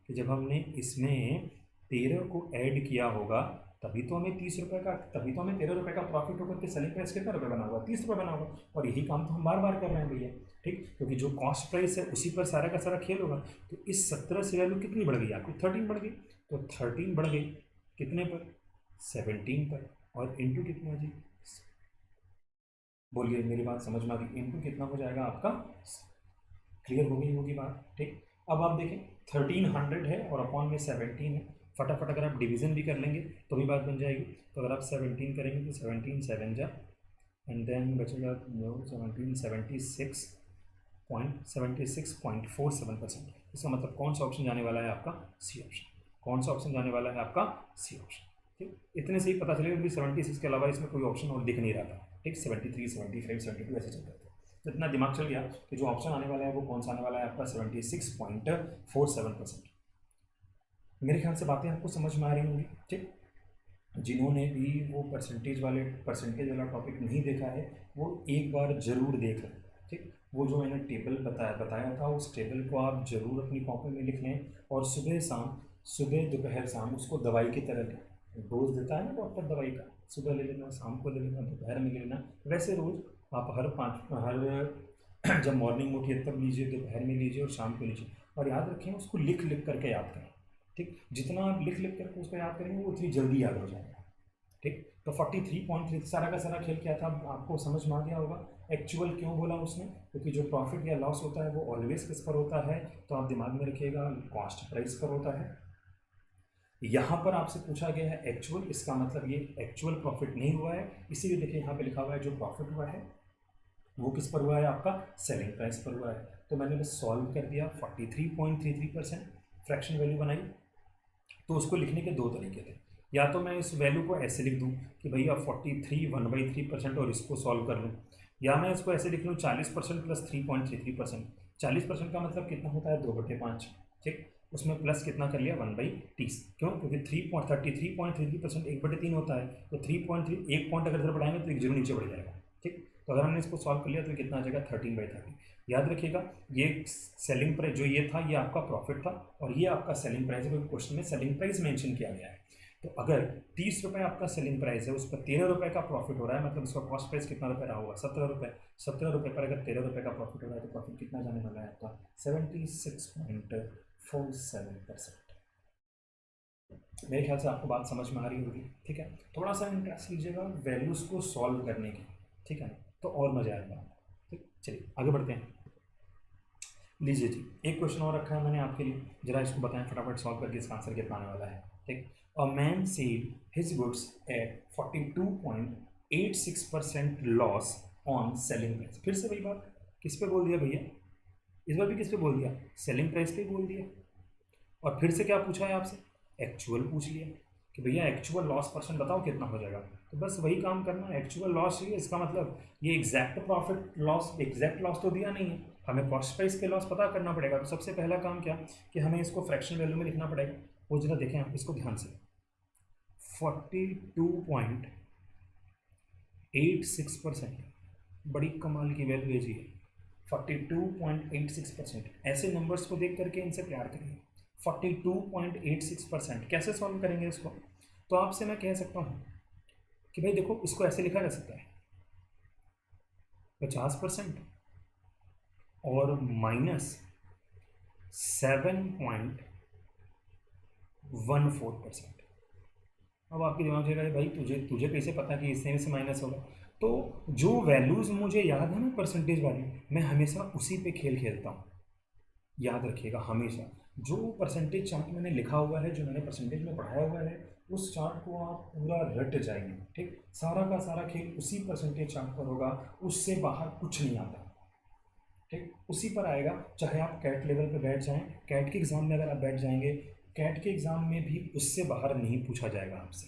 कि जब हमने इसमें 13 को ऐड किया होगा तभी तो हमें 30 रुपये का, तभी तो हमें 13 रुपये का प्रॉफिट होकर के सेलिंग प्राइस कितना रुपये बना होगा 30 रुपये बना होगा। और यही काम तो हम बार बार कर रहे हैं भैया, ठीक, क्योंकि जो कॉस्ट प्राइस है उसी पर सारा का सारा खेल होगा। तो इस 17 से वैल्यू कितनी बढ़ गई आपकी 13 बढ़ गई। तो 13 बढ़ गई कितने पर 17 पर, और इंटू कितना जी, बोलिए मेरी बात समझ में आ गई, इंटू कितना हो जाएगा आपका, क्लियर हो गई होगी बात। ठीक, अब आप देखें 1300 है और अपॉन में 17 है। फटाफट अगर आप डिवीजन भी कर लेंगे तो भी बात बन जाएगी। तो अगर आप 17 करेंगे तो 17 7 जा, एंड देन बचेगा 76.47%। इसका मतलब कौन सा ऑप्शन जाने वाला है आपका सी ऑप्शन। कौन सा ऑप्शन जाने वाला है आपका सी ऑप्शन। ठीक, इतने से ही पता चलेगा कि 76 के अलावा इसमें कोई ऑप्शन और दिख नहीं रहा था। ठीक, 73 75 72 ऐसे चल रहे थे। तो इतना दिमाग चल गया कि जो ऑप्शन आने वाला है वो कौन सा आने वाला है आपका 76.47%। मेरे ख्याल से बातें आपको समझ में आ रही होंगी। ठीक, जिन्होंने भी वो परसेंटेज वाला टॉपिक नहीं देखा है वो एक बार ज़रूर देख लें। ठीक, वो जो मैंने टेबल बताया था उस टेबल को आप ज़रूर अपनी कॉपी में लिख लें, और सुबह शाम, सुबह दोपहर शाम उसको दवाई की तरह लें। डोज देता है ना डॉक्टर दवाई का, सुबह ले लेना, शाम को ले लेना, दोपहर में ले लेना। वैसे रोज़ आप हर जब मॉर्निंग में उठिए तब लीजिए, दोपहर में लीजिए और शाम को लीजिए। और याद रखें उसको लिख लिख करके याद करें। ठीक, जितना आप लिख लिख करके उसको याद करेंगे वो उतनी जल्दी याद हो जाएगा। ठीक, तो 43.3 सारा का सारा खेल क्या था आपको समझ में आ गया होगा। एक्चुअल क्यों बोला उसने, क्योंकि जो प्रॉफिट या लॉस होता है वो ऑलवेज किस पर होता है, तो आप दिमाग में रखिएगा कॉस्ट प्राइस पर होता है। यहाँ पर आपसे पूछा गया है एक्चुअल, इसका मतलब ये एक्चुअल प्रॉफिट नहीं हुआ है, इसीलिए देखिए यहाँ पे लिखा हुआ है जो प्रॉफिट हुआ है वो किस पर हुआ है आपका सेलिंग प्राइस पर हुआ है। तो मैंने बस सॉल्व कर दिया, 43.33% फ्रैक्शन वैल्यू बनाई। तो उसको लिखने के दो तरीके थे, या तो मैं इस वैल्यू को ऐसे लिख दूं कि भैया 43 1/3% और इसको सॉल्व कर लूँ, या मैं इसको ऐसे लिख लूँ 40% प्लस 3.33%। 40% का मतलब कितना होता है 2/5। ठीक, उसमें प्लस कितना कर लिया 1/30। क्यों? क्योंकि 3.33% 1/3 होता है, तो 3.3 एक पॉइंट अगर इधर बढ़ाएंगे तो एक जीरो नीचे बढ़ जाएगा। ठीक, तो अगर हमने इसको सॉल्व कर लिया तो कितना आ जाएगा 13/30। याद रखिएगा ये सेलिंग प्राइस जो ये था ये आपका प्रॉफिट था और ये आपका सेलिंग प्राइस है, क्योंकि क्वेश्चन में सेलिंग प्राइस मेंशन किया गया है। तो अगर 30 रुपये आपका सेलिंग प्राइस है, उस पर 13 रुपये का प्रॉफिट हो रहा है, मतलब उसका कॉस्ट प्राइस कितना रुपये रहा होगा 17 रुपये। 17 रुपये पर अगर 13 रुपये का प्रॉफिट हो रहा है तो प्रॉफिट कितना जाने वाला है आपका 76.47%। मेरे ख्याल से आपको बात समझ में आ रही होगी। ठीक है, थोड़ा सा इंटरेस्ट लीजिएगा वैल्यूज़ को सॉल्व करने की। ठीक है, तो और मज़ा आएगा। ठीक, चलिए आगे बढ़ते हैं। लीजिए जी, एक क्वेश्चन और रखा है मैंने आपके लिए, जरा इसको बताएं फटाफट सॉल्व करके इसका आंसर कितना आने वाला है। ठीक, a man sell his goods at 42.86% loss on selling price. फिर से वही बात, किस पे बोल दिया भैया? इस बार भी किस पे बोल दिया? सेलिंग प्राइस पे बोल दिया। और फिर से क्या पूछा है आपसे? एक्चुअल पूछ लिया कि भैया एक्चुअल लॉस परसेंट बताओ कितना हो जाएगा। तो बस वही काम करना है, एक्चुअल लॉस चाहिए। इसका मतलब ये exact profit loss, exact loss तो दिया नहीं है, हमें कॉस्ट प्राइस पे लॉस पता करना पड़ेगा। तो सबसे पहला काम क्या कि हमें इसको फ्रैक्शन वैल्यू में लिखना पड़ेगा। वो जरा देखें आप इसको ध्यान से, 42.86%, बड़ी कमाल की वैल्यू है जी। 42.86%, ऐसे नंबर्स को देख करके इनसे प्यार करिए। 42.86% कैसे सॉल्व करेंगे इसको? तो आपसे मैं कह सकता हूँ कि भाई देखो इसको ऐसे लिखा जा सकता है 50% और -7.14%। अब आपके दिमाग में जाएगा भाई तुझे तुझे कैसे पता कि इससे में से माइनस होगा? तो जो वैल्यूज़ मुझे याद है ना परसेंटेज वाली, मैं हमेशा उसी पे खेल खेलता हूँ। याद रखिएगा हमेशा जो परसेंटेज चार्ट मैंने लिखा हुआ है, जो मैंने परसेंटेज में पढ़ाया हुआ है, उस चार्ट को आप पूरा रट जाएंगे। ठीक, सारा का सारा खेल उसी परसेंटेज चार्ट पर होगा, उससे बाहर कुछ नहीं आता। ठीक, उसी पर आएगा। चाहे आप कैट लेवल पे बैठ जाएं, कैट के एग्ज़ाम में अगर आप बैठ जाएंगे, कैट के एग्ज़ाम में भी उससे बाहर नहीं पूछा जाएगा आपसे।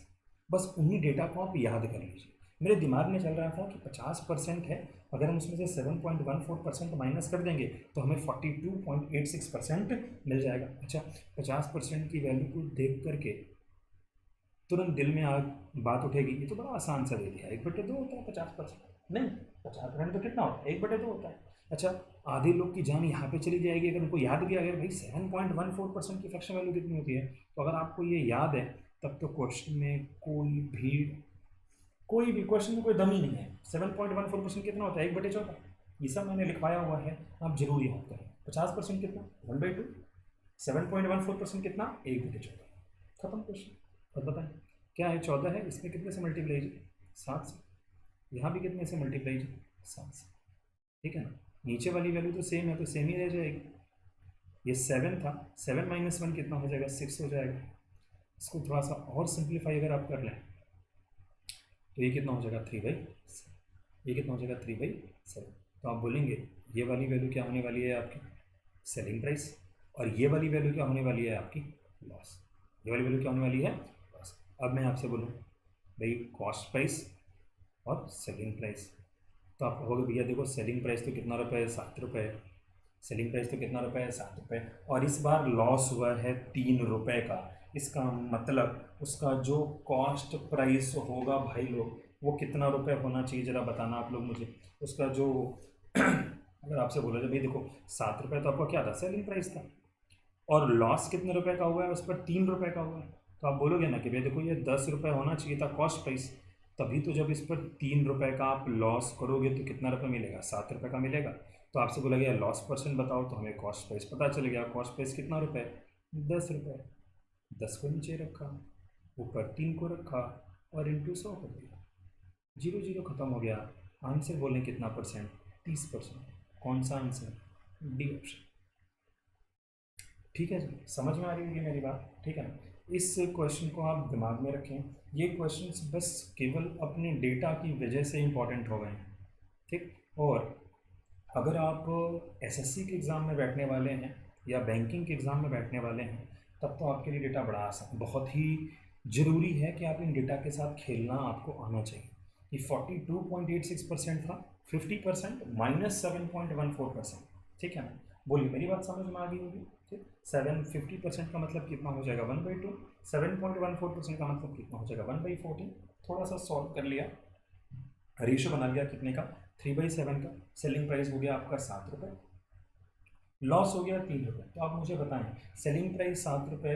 बस उन्हीं डेटा को आप याद कर लीजिए। मेरे दिमाग में चल रहा था कि 50% है, अगर हम उसमें से 7.14% माइनस कर देंगे तो हमें 42.86% मिल जाएगा। अच्छा, 50% की वैल्यू को देख करके तुरंत दिल में आग बात उठेगी, ये तो बड़ा आसान सा दे दिया, 1/2 होता है 50%। नहीं, 50% तो कितना होता है? 1/2 होता है। अच्छा, आधे लोग की जान यहाँ पे चली जाएगी अगर उनको याद भी आ गया भाई 7.14% की फ्रैक्शन वैल्यू कितनी होती है। तो अगर आपको ये याद है तब तो क्वेश्चन में कोई भी क्वेश्चन में कोई दम ही नहीं है। 7.14% कितना होता है? 1/14। ये सब मैंने लिखवाया हुआ है, आप जरूर याद करें। 50% कितना? 1/2। 7.14% कितना? 1/14। खत्म क्वेश्चन। अब बताएं क्या है? 14 है, इसमें कितने से मल्टीप्लाई कीजिए? 7 से। यहाँ भी कितने से मल्टीप्लाई कीजिए? 7 से। ठीक है ना, नीचे वाली वैल्यू तो सेम है, तो सेम ही रह जाएगी। ये 7 था, 7 - 1 कितना हो जाएगा? 6 हो जाएगा। इसको थोड़ा सा और सिंप्लीफाई अगर आप कर लें तो ये कितना हो जाएगा? 3/7। ये कितना हो जाएगा? 3/7। तो आप बोलेंगे ये वाली वैल्यू क्या होने वाली है आपकी? Selling price. और ये वाली वैल्यू क्या होने वाली है आपकी? लॉस। ये वाली वैल्यू क्या होने वाली है? लॉस। अब मैं आपसे बोलूँ भाई कॉस्ट प्राइस और सेलिंग प्राइस, तो आप कहोगे भैया देखो सेलिंग प्राइस तो कितना रुपये है? 7 रुपये है। सेलिंग प्राइस तो कितना रुपये है? 7 रुपये। और इस बार लॉस हुआ है 3 रुपये का। इसका मतलब उसका जो कॉस्ट प्राइस होगा भाई लोग, वो कितना रुपये होना चाहिए जरा बताना आप लोग मुझे। उसका जो अगर आपसे बोला जाए भाई देखो 7 रुपये तो आपका क्या था? सेलिंग प्राइस था। और लॉस कितने रुपए का हुआ है? उस पर 3 रुपये का हुआ है। तो आप बोलोगे ना कि भाई देखो ये 10 रुपये होना चाहिए था कॉस्ट प्राइस, तभी तो जब इस पर 3 रुपये का आप लॉस करोगे तो कितना रुपये मिलेगा? 7 रुपये का मिलेगा। तो आपसे बोला गया लॉस परसेंट बताओ, तो हमें कॉस्ट प्राइस पता चल गया। कॉस्ट प्राइस कितना रुपये? 10 रुपये। 10 को नीचे रखा, ऊपर 3 को रखा और इंटू 100 कर दिया। 0 0 खत्म हो गया। आंसर बोलें कितना परसेंट? 30%। कौन सा आंसर? D option. ठीक है जी, समझ में आ रही होगी मेरी बात। ठीक है ना, इस क्वेश्चन को आप दिमाग में रखें। ये क्वेश्चंस बस केवल अपने डेटा की वजह से इंपॉर्टेंट हो गए हैं। ठीक, और अगर आप एसएससी के एग्ज़ाम में बैठने वाले हैं या बैंकिंग के एग्ज़ाम में बैठने वाले हैं तब तो आपके लिए डेटा बड़ा आसान, बहुत ही ज़रूरी है कि आप इन डेटा के साथ खेलना आपको आना चाहिए। ये 42.86% था, 50% -7.14%। ठीक है ना, बोलिए मेरी बात समझ में आ गई होगी। ठीक, 750% का मतलब कितना हो जाएगा 1/2, 7.14% का मतलब कितना हो जाएगा 1/14। थोड़ा सा सॉल्व कर लिया, रेशियो बना लिया कितने का 3/7 का। सेलिंग प्राइस हो गया आपका 7 रुपये, लॉस हो गया 3 रुपये। तो आप मुझे बताएं, सेलिंग प्राइस 7 रुपये,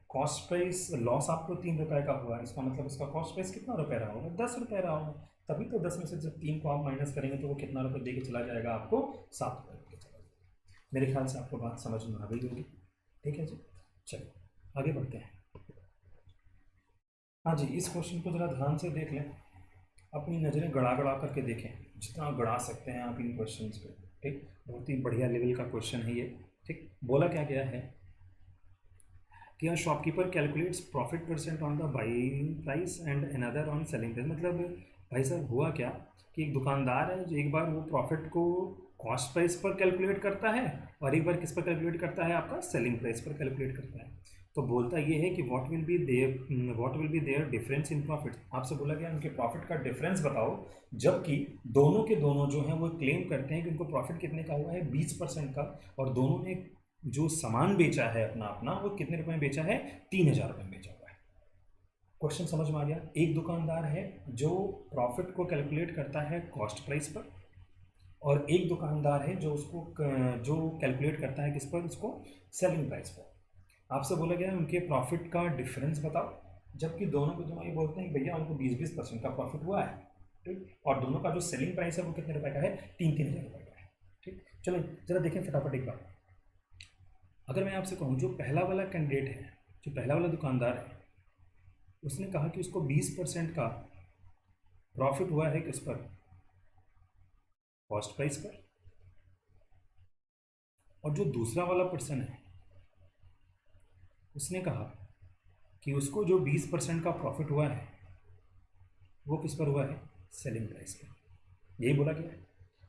कॉस्ट प्राइस, लॉस आपको 3 रुपये का हुआ, इसका मतलब इसका कॉस्ट प्राइस कितना रुपये रहा होगा 10 रुपये रहा होगा। तभी तो 10 में से जब 3 को आप माइनस करेंगे तो वो कितना रुपये दे के चला जाएगा आपको 7 रुपये दे के चला जाएगा। मेरे ख्याल से आपको बात समझ में आ गई होगी। ठीक है जी, चलिए आगे बढ़ते हैं। हाँ जी, इस क्वेश्चन को ज़रा ध्यान से देख लें, अपनी नज़रें गड़ा गड़ा करके देखें, जितना गड़ा सकते हैं आप इन क्वेश्चंस पे। ठीक, बहुत ही बढ़िया लेवल का क्वेश्चन है ये। ठीक, बोला क्या गया है कि a shopkeeper calculates profit percent on the buying price and another on selling price. मतलब भाई साहब हुआ क्या कि एक दुकानदार है जो एक बार वो प्रॉफिट को कॉस्ट प्राइस पर कैलकुलेट करता है और एक बार किस पर कैलकुलेट करता है, आपका सेलिंग प्राइस पर कैलकुलेट करता है। तो बोलता ये है कि what will be there difference in profit. आपसे बोला गया उनके प्रॉफिट का डिफरेंस बताओ, जबकि दोनों के दोनों जो हैं वो क्लेम करते हैं कि उनको प्रॉफिट कितने का हुआ है 20% का, और दोनों ने जो सामान बेचा है अपना अपना वो कितने रुपए में बेचा है 3,000 रुपये में बेचा हुआ है। क्वेश्चन समझ में आ गया। एक दुकानदार है जो प्रॉफिट को कैलकुलेट करता है कॉस्ट प्राइस पर, और एक दुकानदार है जो जो कैलकुलेट करता है किस पर, उसको सेलिंग प्राइस पर। आपसे बोला गया है उनके प्रॉफिट का डिफरेंस बताओ, जबकि दोनों को दोनों ये बोलते हैं कि भैया उनको 20% का प्रॉफिट हुआ है। ठीक, और दोनों का जो सेलिंग प्राइस है वो कितने रुपए का है 3,000 रुपये का है। ठीक, चलो जरा देखें फटाफट एक बार। अगर मैं आपसे कहूँ जो पहला वाला कैंडिडेट है, जो पहला वाला दुकानदार है, उसने कहा कि उसको 20% का प्रॉफिट हुआ है किस पर, कॉस्ट प्राइस पर। और जो दूसरा वाला पर्सन है उसने कहा कि उसको जो 20% का प्रॉफिट हुआ है वो किस पर हुआ है, सेलिंग प्राइस पर। यही बोला गया है।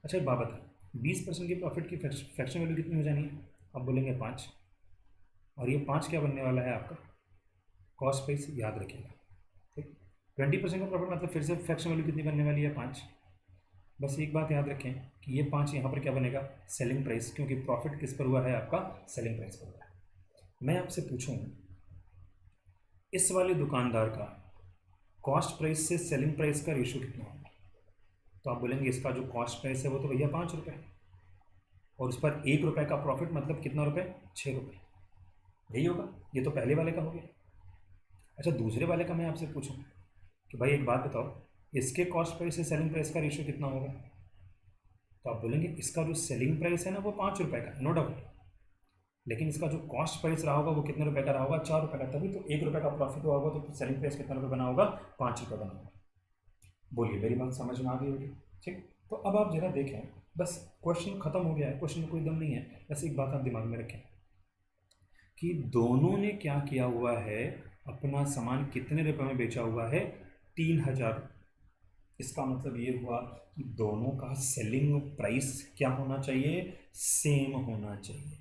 अच्छा एक बात बता, 20% की प्रॉफिट की फ्रैक्शन वैल्यू कितनी हो जानी है, आप बोलेंगे 5, और ये 5 क्या बनने वाला है आपका कॉस्ट प्राइस, याद रखिएगा। ठीक, 20% का प्रॉफिट मतलब फिर से फ्रैक्शन वैल्यू कितनी बनने वाली है 5। बस एक बात याद रखें कि ये 5 यहाँ पर क्या बनेगा, सेलिंग प्राइस, क्योंकि प्रॉफिट किस पर हुआ है आपका, सेलिंग प्राइस पर हुआ है। मैं आपसे पूछूं इस वाले दुकानदार का कॉस्ट प्राइस से सेलिंग प्राइस का रेशियो कितना होगा, तो आप बोलेंगे इसका जो कॉस्ट प्राइस है वो तो भैया 5 रुपये, और उस पर 1 रुपये का प्रॉफिट मतलब कितना रुपये, 6 रुपये। यही होगा, ये तो पहले वाले का हो गया। अच्छा दूसरे वाले का मैं आपसे पूछूं कि भाई एक बात बताओ, इसके कॉस्ट प्राइस से सेलिंग प्राइस का रेशियो कितना होगा, तो आप बोलेंगे इसका जो सेलिंग प्राइस है ना वो 5 रुपये का, नो डाउट, लेकिन इसका जो कॉस्ट प्राइस रहा होगा वो कितने रुपए का रहा होगा, 4 रुपये का। तभी तो 1 रुपये का प्रॉफिट हुआ होगा, तो सेलिंग प्राइस कितना रुपये बना होगा, 5 रुपये बना होगा। बोलिए मेरी बात समझ में आ गई होगी। ठीक, तो अब आप जरा देखें, बस क्वेश्चन खत्म हो गया है, क्वेश्चन में कोई दम नहीं है। बस एक बात आप दिमाग में रखें कि दोनों ने क्या किया हुआ है, अपना सामान कितने रुपए में बेचा हुआ है, 3,000। इसका मतलब ये हुआ कि दोनों का सेलिंग प्राइस क्या होना चाहिए, सेम होना चाहिए।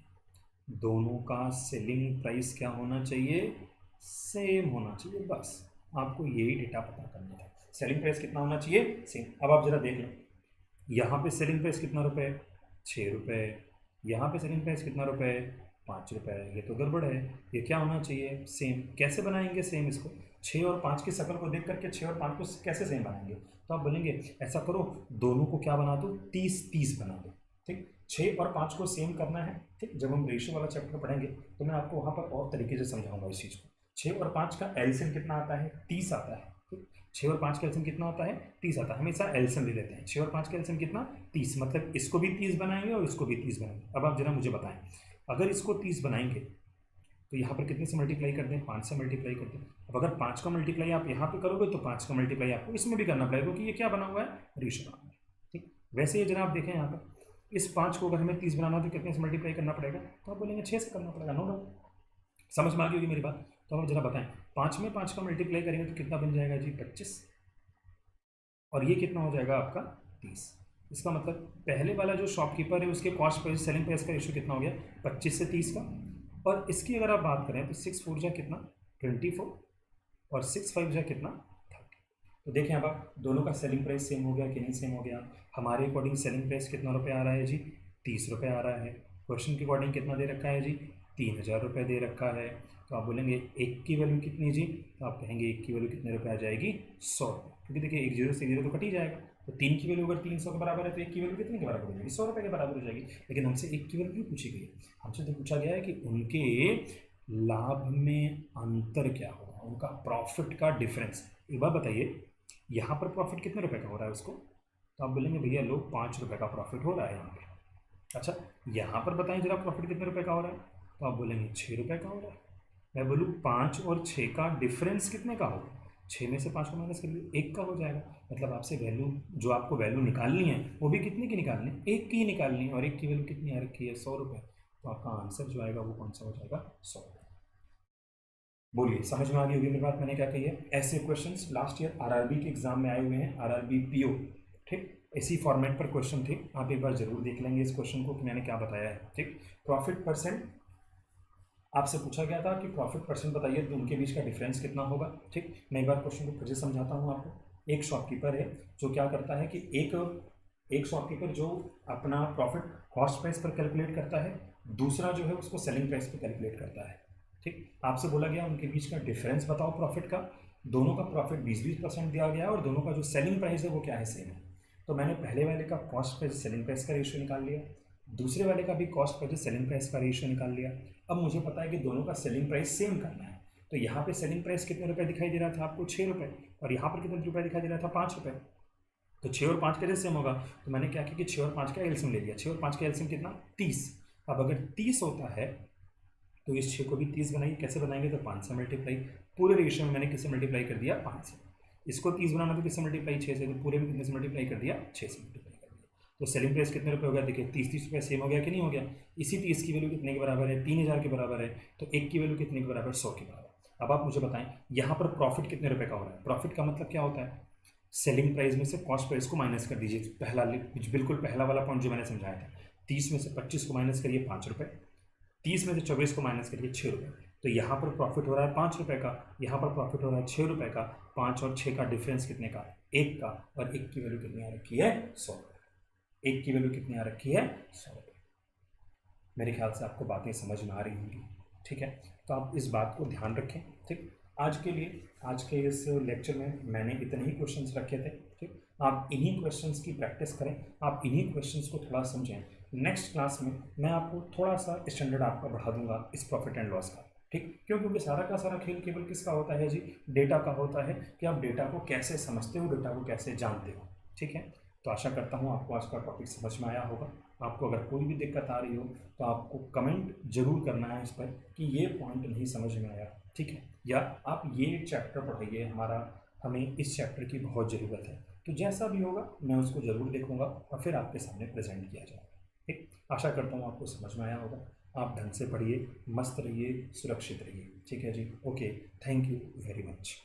दोनों का सेलिंग प्राइस क्या होना चाहिए, सेम होना चाहिए। बस आपको यही डेटा पता करना है, सेलिंग प्राइस कितना होना चाहिए, सेम। अब आप जरा देख लो, यहाँ पे सेलिंग प्राइस कितना रुपए, 6 रुपये। यहाँ पे सेलिंग प्राइस कितना रुपए, 5 रुपये। ये तो गड़बड़ है, ये क्या होना चाहिए, सेम। कैसे बनाएंगे सेम इसको, 6 और 5 की शक्ल को देख करके 6 और 5 को कैसे सेम बनाएंगे, तो आप बोलेंगे ऐसा करो दोनों को क्या बना दो, 30-30 बना दो। ठीक, 6 और 5 को सेम करना है। ठीक, जब हम रेशियो वाला चैप्टर पढ़ेंगे तो मैं आपको वहाँ पर और तरीके से समझाऊंगा इस चीज़ को। 6 और 5 का एलसीएम कितना आता है, 30 आता है। ठीक, 6 और 5 का एलसीएम कितना आता है, 30 आता है। हमेशा एलसीएम ले लेते हैं, 6 और 5 का एलसीएम कितना, 30। मतलब इसको भी 30 बनाएंगे और इसको भी 30 बनाएंगे। अब आप जरा मुझे बताएं, अगर इसको 30 बनाएंगे तो यहाँ पर कितने से मल्टीप्लाई कर दें, 5 से मल्टीप्लाई कर दें। अब अगर 5 का मल्टीप्लाई आप यहाँ पे करोगे तो 5 का मल्टीप्लाई आपको इसमें भी करना पड़ेगा, क्योंकि ये क्या बना हुआ है, रेशियो बना हुआ है। ठीक, वैसे ये जरा आप देखें यहाँ पर, इस 5 को अगर हमें 30 बनाना हो तो कितने से मल्टीप्लाई करना पड़ेगा, तो आप बोलेंगे 6 से करना पड़ेगा। नो डाउट, समझ में आ गई होगी मेरी बात। तो हम जरा बताएं, 5 में 5 का मल्टीप्लाई करेंगे तो कितना बन जाएगा जी, 25, और ये कितना हो जाएगा आपका 30। इसका मतलब पहले वाला जो शॉपकीपर है उसके कॉस्ट प्राइस सेलिंग प्राइस का रेशियो कितना हो गया, 25 से 30 का। और इसकी अगर आप बात करें तो 6 4 जा कितना, 24, और 6 5 जा कितना, 30। तो देखें अब आप दोनों का सेलिंग प्राइस सेम हो गया कि नहीं सेम हो गया। हमारे अकॉर्डिंग सेलिंग प्राइस कितना रुपये आ रहा है जी, 30 रुपये आ रहा है। क्वेश्चन के अकॉर्डिंग कितना दे रखा है जी, ₹3000 दे रखा है, तो आप बोलेंगे एक की वैल्यू कितनी जी, तो आप कहेंगे एक की वैल्यू कितने रुपए आ जाएगी, 100 रुपये, क्योंकि देखिए एक जीरो से जीरो तो कट ही जाएगा, तो 3 की वैल्यू अगर 300 के बराबर है तो एक की वैल्यू कितने के बराबर हो जाएगी, 100 रुपये के बराबर हो जाएगी। लेकिन हमसे एक की वैल्यू नहीं पूछी गई है, हमसे तो पूछा गया है कि उनके लाभ में अंतर क्या होगा, उनका प्रॉफिट का डिफरेंस। एक बार बताइए, यहाँ पर प्रॉफिट कितने रुपए का हो रहा है उसको, तो आप बोलेंगे भैया लो 5 रुपये का प्रॉफिट हो रहा है यहाँ पर। अच्छा, यहाँ पर बताएं जरा प्रॉफिट कितने रुपए का हो रहा है, तो आप बोलेंगे 6 रुपये का हो रहा है। मैं बोलूँ 5 और 6 का डिफरेंस कितने का होगा, 6 में से 5 को माइनस कर लीजिए, 1 का हो जाएगा। मतलब आपसे वैल्यू, जो आपको वैल्यू निकालनी है वो भी कितने की निकालनी है, 1 की ही निकालनी है, और 1 की वैल्यू कितनी आ रखी है, 100 रुपये। तो आपका आंसर जो आएगा वो कौन सा हो जाएगा, 100 रुपये। बोलिए, समझ में आ गई होगी मेरी बात, मैंने क्या कही है। ऐसे क्वेश्चंस लास्ट ईयर आरआरबी के एग्जाम में आए हुए हैं, आरआरबी पीओ, ठीक, इसी फॉर्मेट पर क्वेश्चन थे, आप एक बार जरूर देख लेंगे इस क्वेश्चन को कि मैंने क्या बताया है। ठीक, प्रॉफिट परसेंट आपसे पूछा गया था कि प्रॉफिट परसेंट बताइए तो उनके बीच का डिफरेंस कितना होगा। ठीक, मैं एक बार क्वेश्चन को फिर से समझाता हूँ आपको। एक शॉपकीपर है जो क्या करता है कि एक शॉपकीपर जो अपना प्रॉफिट कॉस्ट प्राइस पर कैलकुलेट करता है, दूसरा जो है उसको सेलिंग प्राइस पर कैलकुलेट करता है। ठीक, आपसे बोला गया उनके बीच का डिफरेंस बताओ प्रॉफिट का, दोनों का प्रॉफिट 20-20% दिया गया और दोनों का जो सेलिंग प्राइस है वो क्या है, सेम है। तो मैंने पहले वाले का कॉस्ट प्राइस सेलिंग प्राइस का रेशियो निकाल लिया, दूसरे वाले का भी कॉस्ट प्राइस सेलिंग प्राइस का रेशियो निकाल लिया। अब मुझे पता है कि दोनों का सेलिंग प्राइस सेम करना है, तो यहाँ पे सेलिंग प्राइस कितने रुपए दिखाई दे रहा था आपको, 6 रुपये, और यहाँ पर कितने रुपए दिखाई दे रहा था, 5 रुपये। तो 6 और 5 कैसे सेम होगा, तो मैंने क्या किया कि 6 और 5 का एलसीएम ले लिया, 6 और 5 का एलसीएम कितना, 30। अब अगर 30 होता है तो इस 6 को भी 30 बनाइए, कैसे बनाएंगे, तो 5 से मल्टीप्लाई, पूरे रेशियो में मैंने किससे मल्टीप्लाई कर दिया, 5 से। इसको 30 बनाना तो किससे मल्टीप्लाई, 6 से, तो पूरे में कितने से मल्टीप्लाई कर दिया, 6 से मल्टीप्लाई कर दिया। तो सेलिंग प्राइस कितने रुपए हो गया, देखिए 30-30 रुपये सेम हो गया कि नहीं हो गया। इसी 30 की वैल्यू कितने के बराबर है, 3000 के बराबर है, तो एक की वैल्यू कितने के बराबर, 100 के बराबर। अब आप मुझे बताएं यहाँ पर प्रॉफिट कितने रुपए का हो रहा है, प्रॉफिट का मतलब क्या होता है, सेलिंग प्राइस में से कॉस्ट प्राइस को माइनस कर दीजिए, बिल्कुल पहला वाला पॉइंट जो मैंने समझाया था, 30 में से 25 को माइनस करिए, 5 रुपये, 30 में से 24 को माइनस करिए, 6 रुपये। तो यहाँ पर प्रॉफिट हो रहा है 5 रुपये का, यहाँ पर प्रॉफिट हो रहा है 6 रुपये का, 5 और 6 का डिफरेंस कितने का, 1 का, और 1 की वैल्यू कितनी आ रखी है, 100 रुपये। 1 की वैल्यू कितनी आ रखी है, 100 रुपये। मेरे ख्याल से आपको बातें समझ में आ रही होंगी। ठीक है, तो आप इस बात को ध्यान रखें। ठीक, आज के लिए, आज के इस लेक्चर में मैंने इतने ही क्वेश्चंस रखे थे। ठीक, आप इन्हीं क्वेश्चंस की प्रैक्टिस करें, आप इन्हीं क्वेश्चंस को थोड़ा समझें। नेक्स्ट क्लास में मैं आपको थोड़ा सा स्टैंडर्ड आपका बढ़ा दूंगा इस प्रॉफिट एंड लॉस का। ठीक, क्यों, क्योंकि सारा का सारा खेल केवल किसका होता है जी, डेटा का होता है, कि आप डेटा को कैसे समझते हो, डेटा को कैसे जानते हो। ठीक है, तो आशा करता हूँ आपको आज का टॉपिक समझ में आया होगा। आपको अगर कोई भी दिक्कत आ रही हो तो आपको कमेंट जरूर करना है इस पर कि ये पॉइंट नहीं समझ में आया। ठीक है, या आप ये चैप्टर पढ़िए, हमें इस चैप्टर की बहुत ज़रूरत है। तो जैसा भी होगा मैं उसको ज़रूर देखूंगा और फिर आपके सामने प्रेजेंट किया जाएगा। ठीक, आशा करता हूँ आपको समझ में आया होगा। आप ढंग से पढ़िए, मस्त रहिए, सुरक्षित रहिए। ठीक है जी, okay, thank you very much.